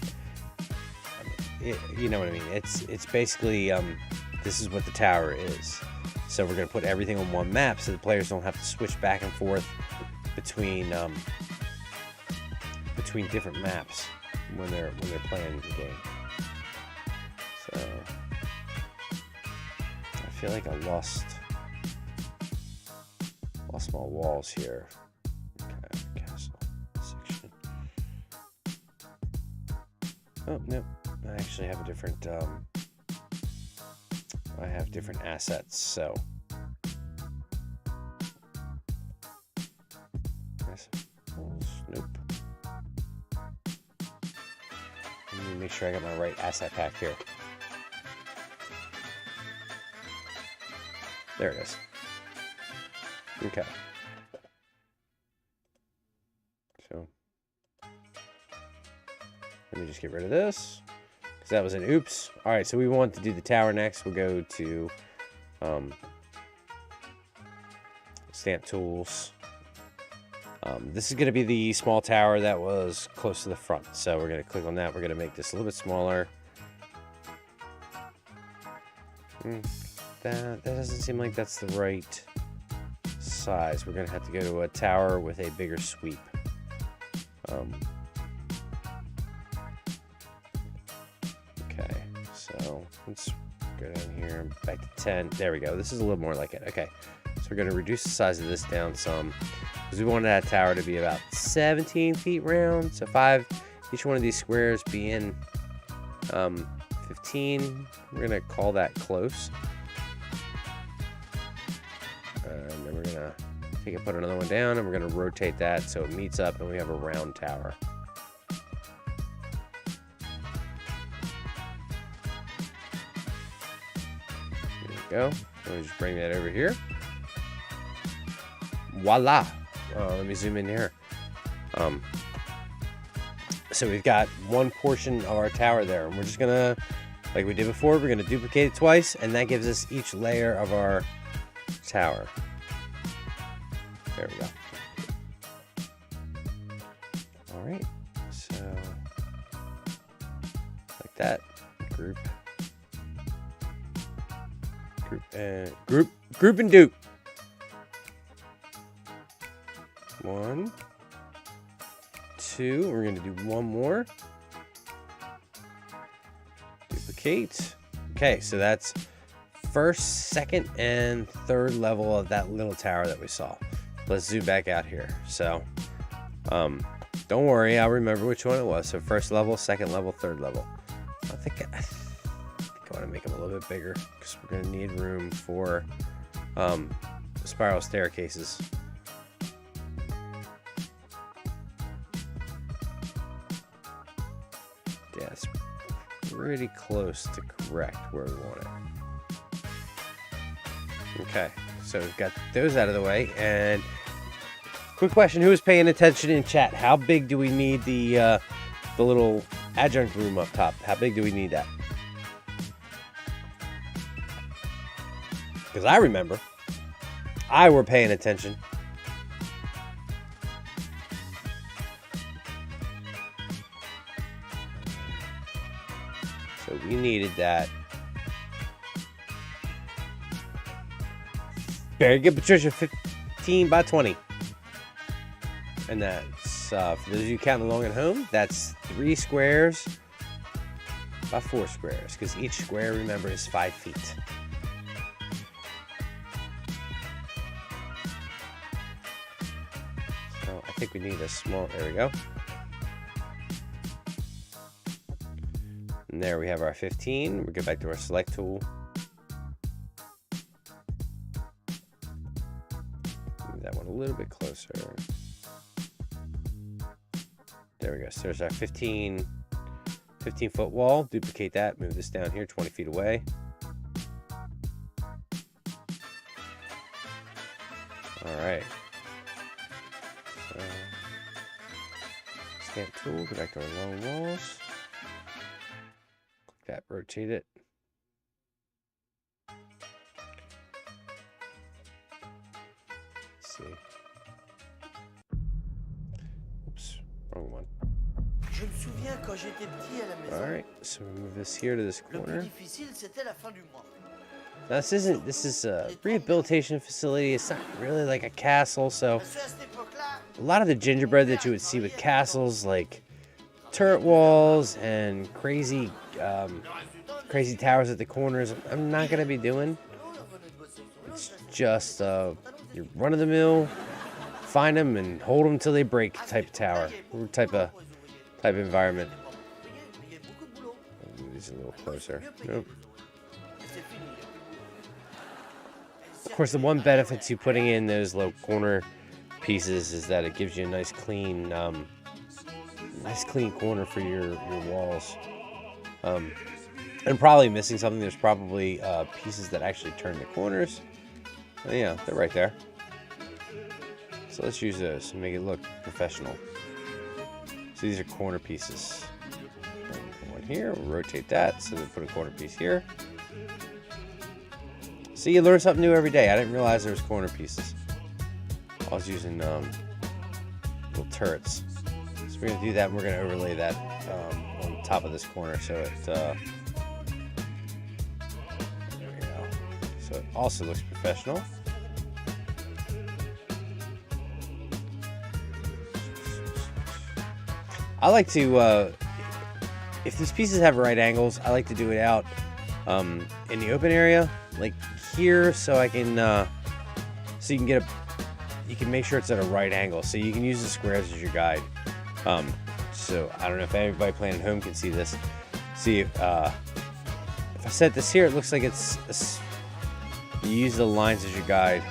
You know what I mean? It's basically this is what the tower is. So we're going to put everything on one map so the players don't have to switch back and forth between different maps when they're playing the game. So I feel like I lost my walls here. Okay, castle section. Oh no, I actually have a different. I have different assets, so. Nope. Let me make sure I got my right asset pack here. There it is. Okay. So let me just get rid of this because that was an oops. All right, so we want to do the tower next. We'll go to stamp tools. This is going to be the small tower that was close to the front. So we're going to click on that. We're going to make this a little bit smaller. That doesn't seem like that's the right size. We're going to have to go to a tower with a bigger sweep. Okay, so let's go down here, back to 10. There we go. This is a little more like it. Okay, so we're going to reduce the size of this down some because we wanted that tower to be about 17 feet round. So 5, each one of these squares being 15. We're going to call that close. And then we're going to take and put another one down, and we're going to rotate that so it meets up and we have a round tower. There we go. Let me just bring that over here. Voila. Let me zoom in here. So we've got one portion of our tower there, and we're just going to, like we did before, we're going to duplicate it twice, and that gives us each layer of our tower. There we go. All right, so like that. Group and dupe. 1, 2. We're going to do one more. Duplicate. Okay, so that's first, second, and third level of that little tower that we saw. Let's zoom back out here. So, don't worry, I'll remember which one it was. So first level, second level, third level. I think I want to make them a little bit bigger because we're going to need room for spiral staircases. Yeah, it's pretty close to correct where we want it. Okay, so we've got those out of the way. And quick question, who is paying attention in chat? How big do we need the little adjunct room up top? How big do we need that? Because I remember, I were paying attention. So we needed that. Very good, Patricia. 15 by 20. And that's, for those of you counting along at home, that's 3 squares by 4 squares. Because each square, remember, is 5 feet. So I think we need a small, there we go. And there we have our 15. We go back to our select tool. Move that one a little bit closer. There we go. So there's our 15-foot wall. Duplicate that. Move this down here 20 feet away. All right. So, stamp tool. Go back to our long walls. That, rotate it. Let's see. Oops, wrong one. Alright, so we move this here to this corner. Now this is a rehabilitation facility. It's not really like a castle, so a lot of the gingerbread that you would see with castles, like turret walls and crazy towers at the corners, I'm not gonna be doing. It's just your run-of-the-mill, find them and hold them till they break type tower, or type of environment. Move these a little closer. Nope. Of course, the one benefit to putting in those little corner pieces is that it gives you a nice clean corner for your walls. And probably missing something. There's probably pieces that actually turn the corners. Oh, yeah, they're right there. So let's use those and make it look professional. So these are corner pieces. One here, we'll rotate that so we put a corner piece here. See, you learn something new every day. I didn't realize there was corner pieces. I was using little turrets. So we're going to do that, and we're going to overlay that on top of this corner so it there we go. So it also looks professional. I like to, if these pieces have right angles, I like to do it out in the open area, like here, so I can, so you can get you can make sure it's at a right angle. So you can use the squares as your guide. So I don't know if everybody playing at home can see this. See, if I set this here, it looks like it's you use the lines as your guide.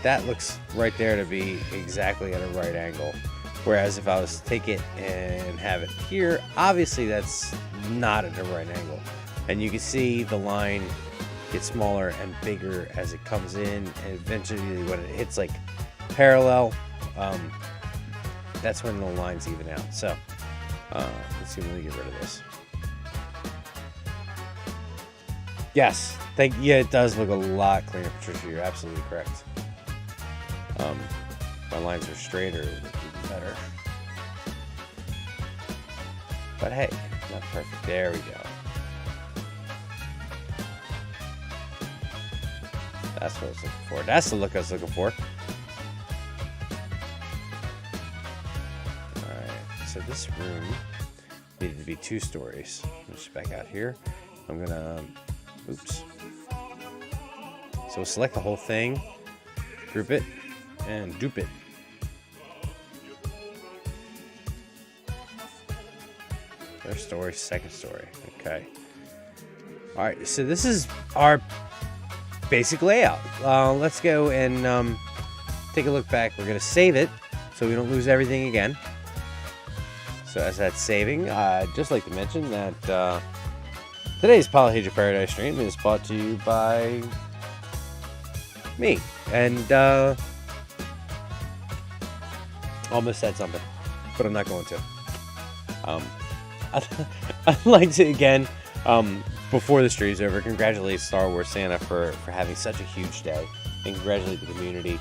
That looks right there to be exactly at a right angle. Whereas if I was to take it and have it here, obviously that's not at a right angle. And you can see the line get smaller and bigger as it comes in, and eventually when it hits like parallel, that's when the lines even out. So let's see when we get rid of this. Yes, yeah, it does look a lot cleaner, Patricia. You're absolutely correct. My lines are straighter, it would look even better. But hey, not perfect. There we go. That's what I was looking for. That's the look I was looking for. so this room needed to be 2 stories. Let's back out here. I'm gonna, oops. So we'll select the whole thing, group it, and dupe it. First story, second story. Okay. All right, so this is our basic layout. Let's go and take a look back. We're gonna save it so we don't lose everything again. So as that's saving, I'd just like to mention that today's Polyhedra Paradise stream is brought to you by me. And almost said something, but I'm not going to. I'd like to again, before the stream's over, congratulate Star Wars Santa for having such a huge day, and congratulate the community,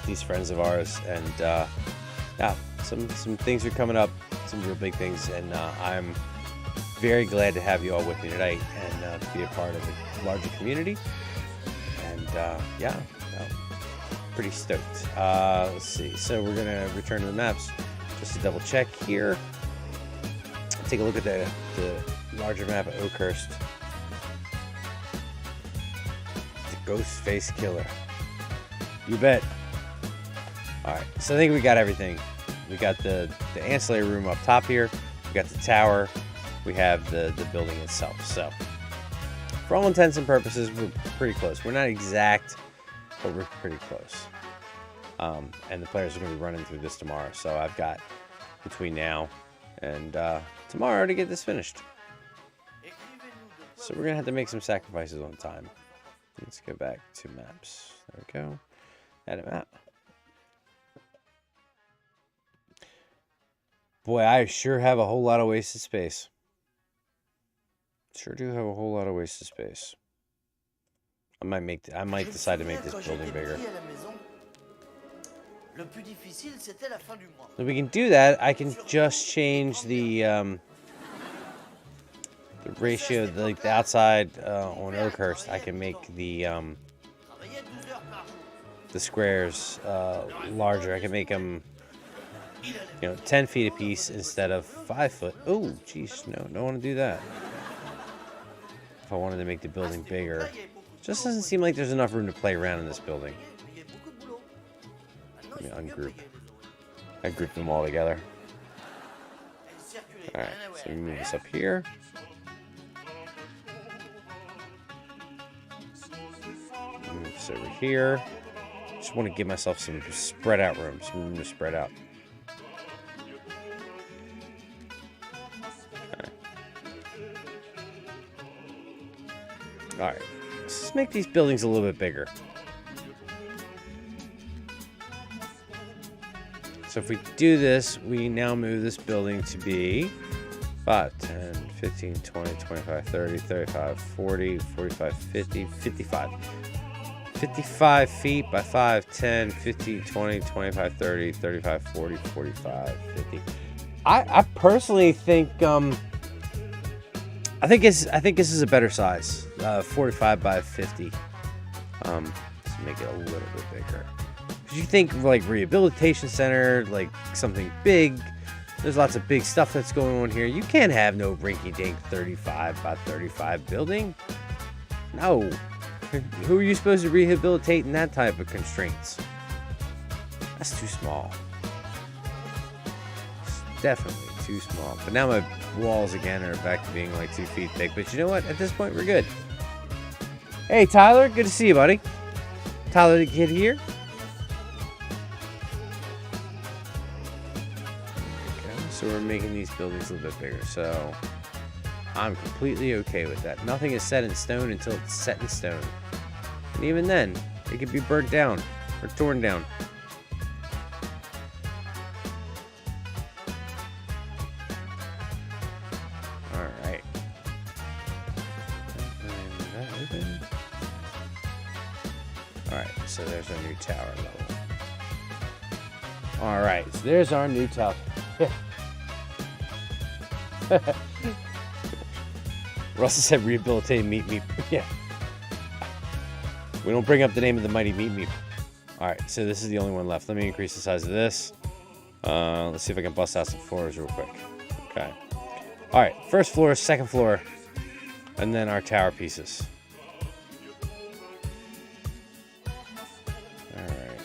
these friends of ours, and yeah, some things are coming up, some real big things, and I'm very glad to have you all with me tonight and to be a part of the larger community. And yeah, pretty stoked. Let's see. So we're gonna return to the maps just to double check here. Take a look at the larger map of Oakhurst. The Ghost Face Killer. You bet. All right. So I think we got everything. We got the ancillary room up top here. We got the tower. We have the building itself. So for all intents and purposes, we're pretty close. We're not exact, but we're pretty close. And the players are going to be running through this tomorrow. So I've got between now and tomorrow to get this finished. So we're going to have to make some sacrifices on time. Let's go back to maps. There we go. Add a map. Boy, I sure have a whole lot of wasted space. Sure do have a whole lot of wasted space. I might decide to make this building bigger. If we can do that, I can just change the ratio, like the outside on Oakhurst. I can make the squares larger. I can make them, 10 feet a piece instead of 5 foot. Oh, geez, no, don't want to do that. If I wanted to make the building bigger, just doesn't seem like there's enough room to play around in this building. Let me ungroup. I grouped them all together. Alright, so we move this up here. Move this over here. Just want to give myself some spread out room, some room to spread out. Alright, let's just make these buildings a little bit bigger. So if we do this, we now move this building to be 5, 10, 15, 20, 25, 30, 35, 40, 45, 50, 55. 55 feet by 5, 10, 15, 20, 25, 30, 35, 40, 45, 50. I personally think I think this is a better size. 45 by 50. Let's make it a little bit bigger. Because you think like rehabilitation center, like something big. There's lots of big stuff that's going on here. You can't have no rinky-dink 35 by 35 building. No. Who are you supposed to rehabilitate in that type of constraints? That's too small. It's definitely too small. But now my walls again are back to being like 2 feet thick. But you know what? At this point, we're good. Hey, Tyler. Good to see you, buddy. Tyler the kid here. Okay, so we're making these buildings a little bit bigger. So I'm completely okay with that. Nothing is set in stone until it's set in stone. And even then, it could be burnt down or torn down. Alright. Alright, so there's our new tower level. Alright, so there's our new tower. Russell said rehabilitate meat. Yeah. We don't bring up the name of the mighty meat. Alright, so this is the only one left. Let me increase the size of this. Let's see if I can bust out some floors real quick. Okay. All right, first floor, second floor, and then our tower pieces. All right.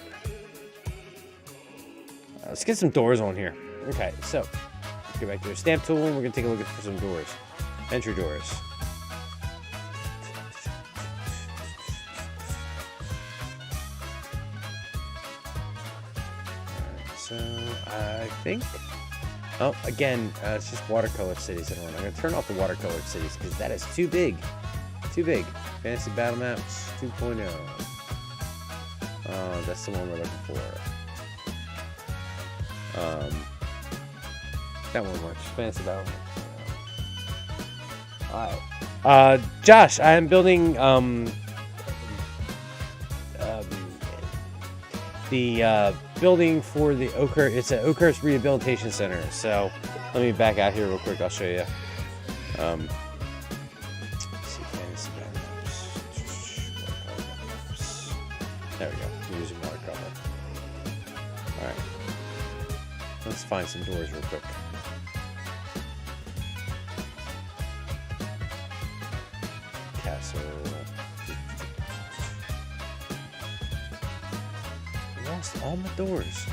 Let's get some doors on here. Okay, so let's get back to the stamp tool, and we're gonna take a look for some doors. Entry doors. So I think, oh, again, it's just watercolor cities that are on. I'm going to turn off the watercolor cities because that is too big. Too big. Fantasy Battle Maps 2.0. That's the one we're looking for. That one works. Fantasy Battle Maps. Alright. Josh, I am building the building for the Oakhurst. It's an Oakhurst Rehabilitation Center. So let me back out here real quick. I'll show you. Let's see, fantasy maps. There we go. I'm using watercolor. All right. Let's find some doors real quick. Castle. Lost all my doors.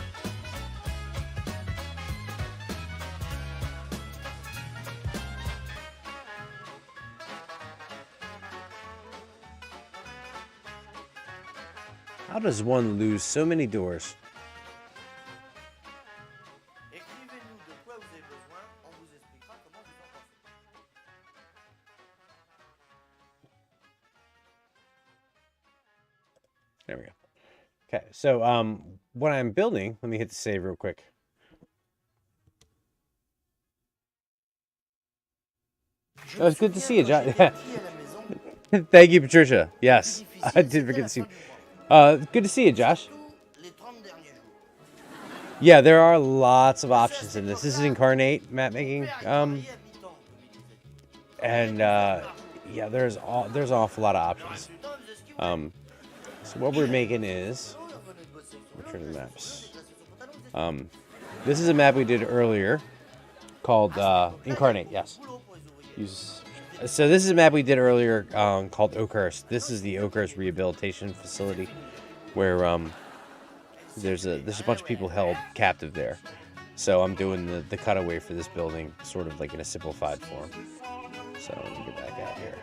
How does one lose so many doors? There we go. Okay, so what I'm building, let me hit the save real quick. Oh, it's good to see you, John. Thank you, Patricia. Yes, I did forget to see you. Good to see you, Josh. Yeah, there are lots of options in this. This is Incarnate map making. Yeah, there's an awful lot of options. So what we're making is, return the maps. This is a map we did earlier called Incarnate. Yes. So this is a map we did earlier called Oakhurst. This is the Oakhurst Rehabilitation Facility, where there's a bunch of people held captive there. So I'm doing the cutaway for this building, sort of like in a simplified form. So let me get back out here.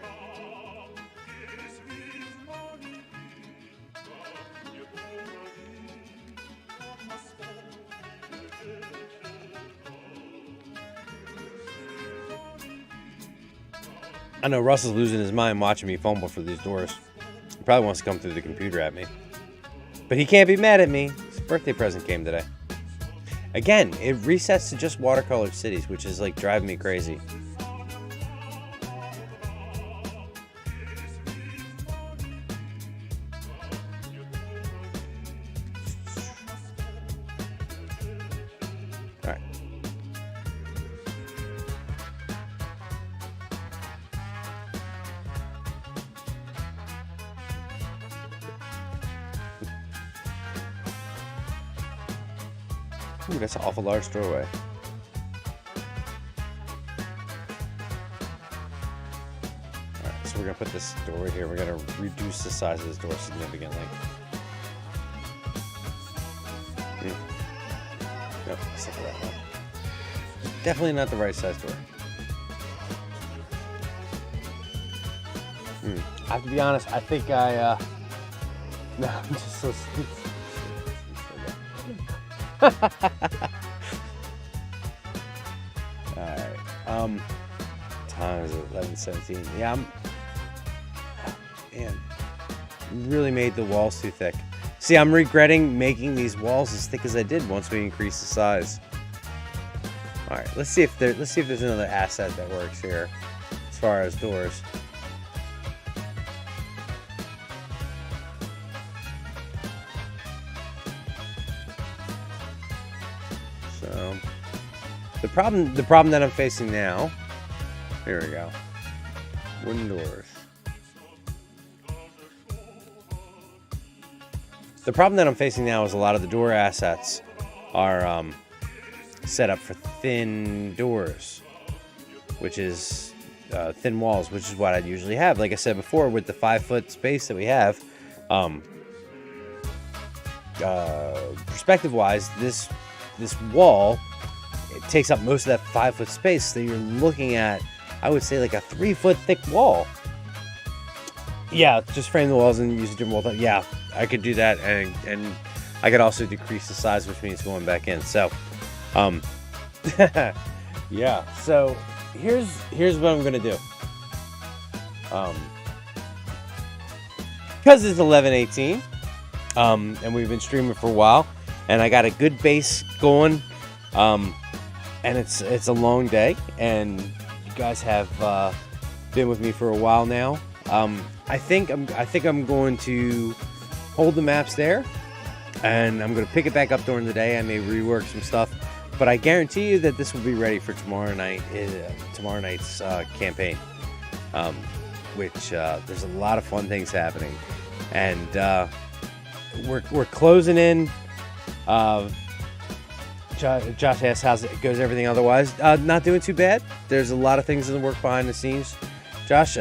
I know Russell's losing his mind watching me fumble for these doors. He probably wants to come through the computer at me. But he can't be mad at me. His birthday present came today. Again, it resets to just watercolored cities, which is like driving me crazy. All right. Ooh, that's an awful large doorway. Alright, so we're going to put this doorway here. We're going to reduce the size of this door significantly. Nope, that's not the right one. Definitely not the right size door. I have to be honest, I think no, I'm just so stupid. Alright, time is 11:17. Yeah, man, really made the walls too thick. See, I'm regretting making these walls as thick as I did once we increased the size. Alright, let's see if there's another asset that works here as far as doors. So the problem that I'm facing now, here we go, wooden doors. The problem that I'm facing now is a lot of the door assets are set up for thin doors, which is thin walls, which is what I'd usually have. Like I said before, with the 5-foot space that we have, perspective-wise, this wall, it takes up most of that 5-foot space. So you're looking at, I would say, like a 3-foot thick wall. Yeah, just frame the walls and use a different wall. Yeah, I could do that, and I could also decrease the size, which means going back in. So, yeah. So here's what I'm gonna do. Because it's 11:18, and we've been streaming for a while, and I got a good base going, and it's a long day, and you guys have been with me for a while now. I think I'm going to hold the maps there, and I'm going to pick it back up during the day. I may rework some stuff, but I guarantee you that this will be ready for tomorrow night's campaign, which there's a lot of fun things happening, and we're closing in. Josh asked how's it goes, everything otherwise. Not doing too bad. There's a lot of things in the work behind the scenes, Josh.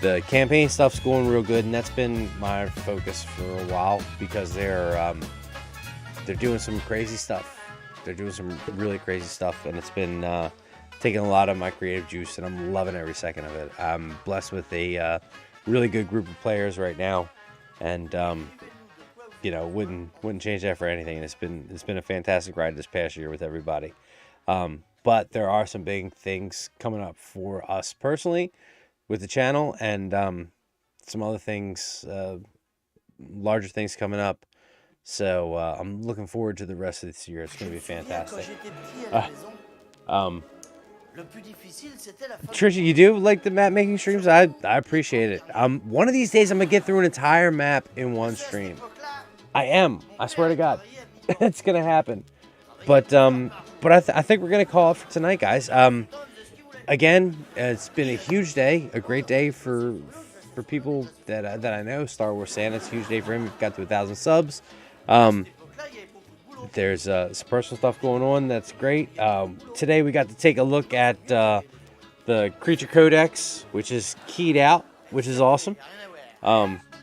The campaign stuff's going real good, and that's been my focus for a while, because they're doing some crazy stuff. They're doing some really crazy stuff, and it's been taking a lot of my creative juice, and I'm loving every second of it. I'm blessed with a really good group of players right now, and wouldn't change that for anything. And it's been a fantastic ride this past year with everybody. But there are some big things coming up for us personally with the channel, and some other things, larger things coming up. So I'm looking forward to the rest of this year. It's going to be fantastic. Trisha, you do like the map making streams? I appreciate it. One of these days I'm going to get through an entire map in one stream. I am. I swear to God. It's going to happen. But I think we're going to call it for tonight, guys. Again, it's been a huge day, a great day for people that I know. Star Wars Santa, it's a huge day for him. We've got to 1,000 subs. There's some personal stuff going on. That's great. Today we got to take a look at the Creature Codex, which is keyed out, which is awesome.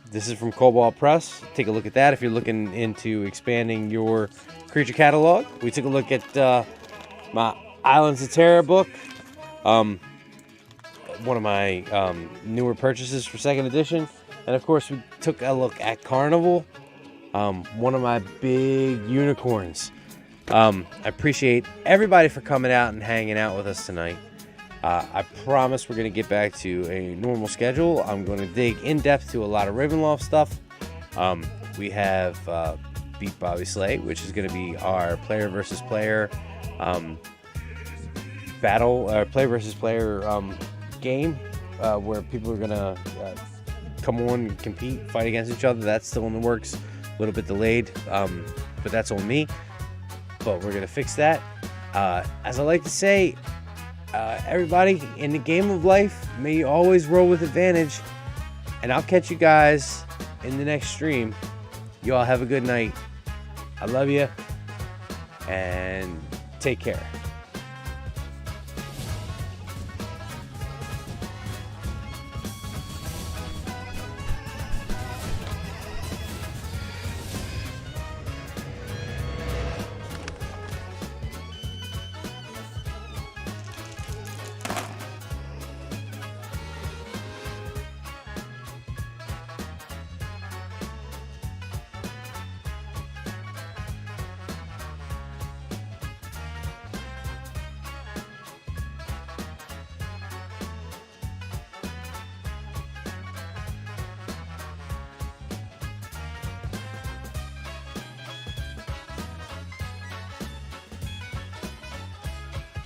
This is from Cobalt Press. Take a look at that if you're looking into expanding your creature catalog. We took a look at my Islands of Terror book. One of my newer purchases for 2nd edition. And of course we took a look at Carnival, one of my big unicorns. I appreciate everybody for coming out and hanging out with us tonight. I promise we're going to get back to a normal schedule. I'm going to dig in depth to a lot of Ravenloft stuff. We have Beat Bobby Slay, which is going to be our player versus player battle, player versus player game, where people are gonna come on and compete, fight against each other. That's still in the works, a little bit delayed, but that's on me. But we're gonna fix that. As I like to say, everybody in the game of life, may you always roll with advantage. And I'll catch you guys in the next stream. You all have a good night. I love you, and take care.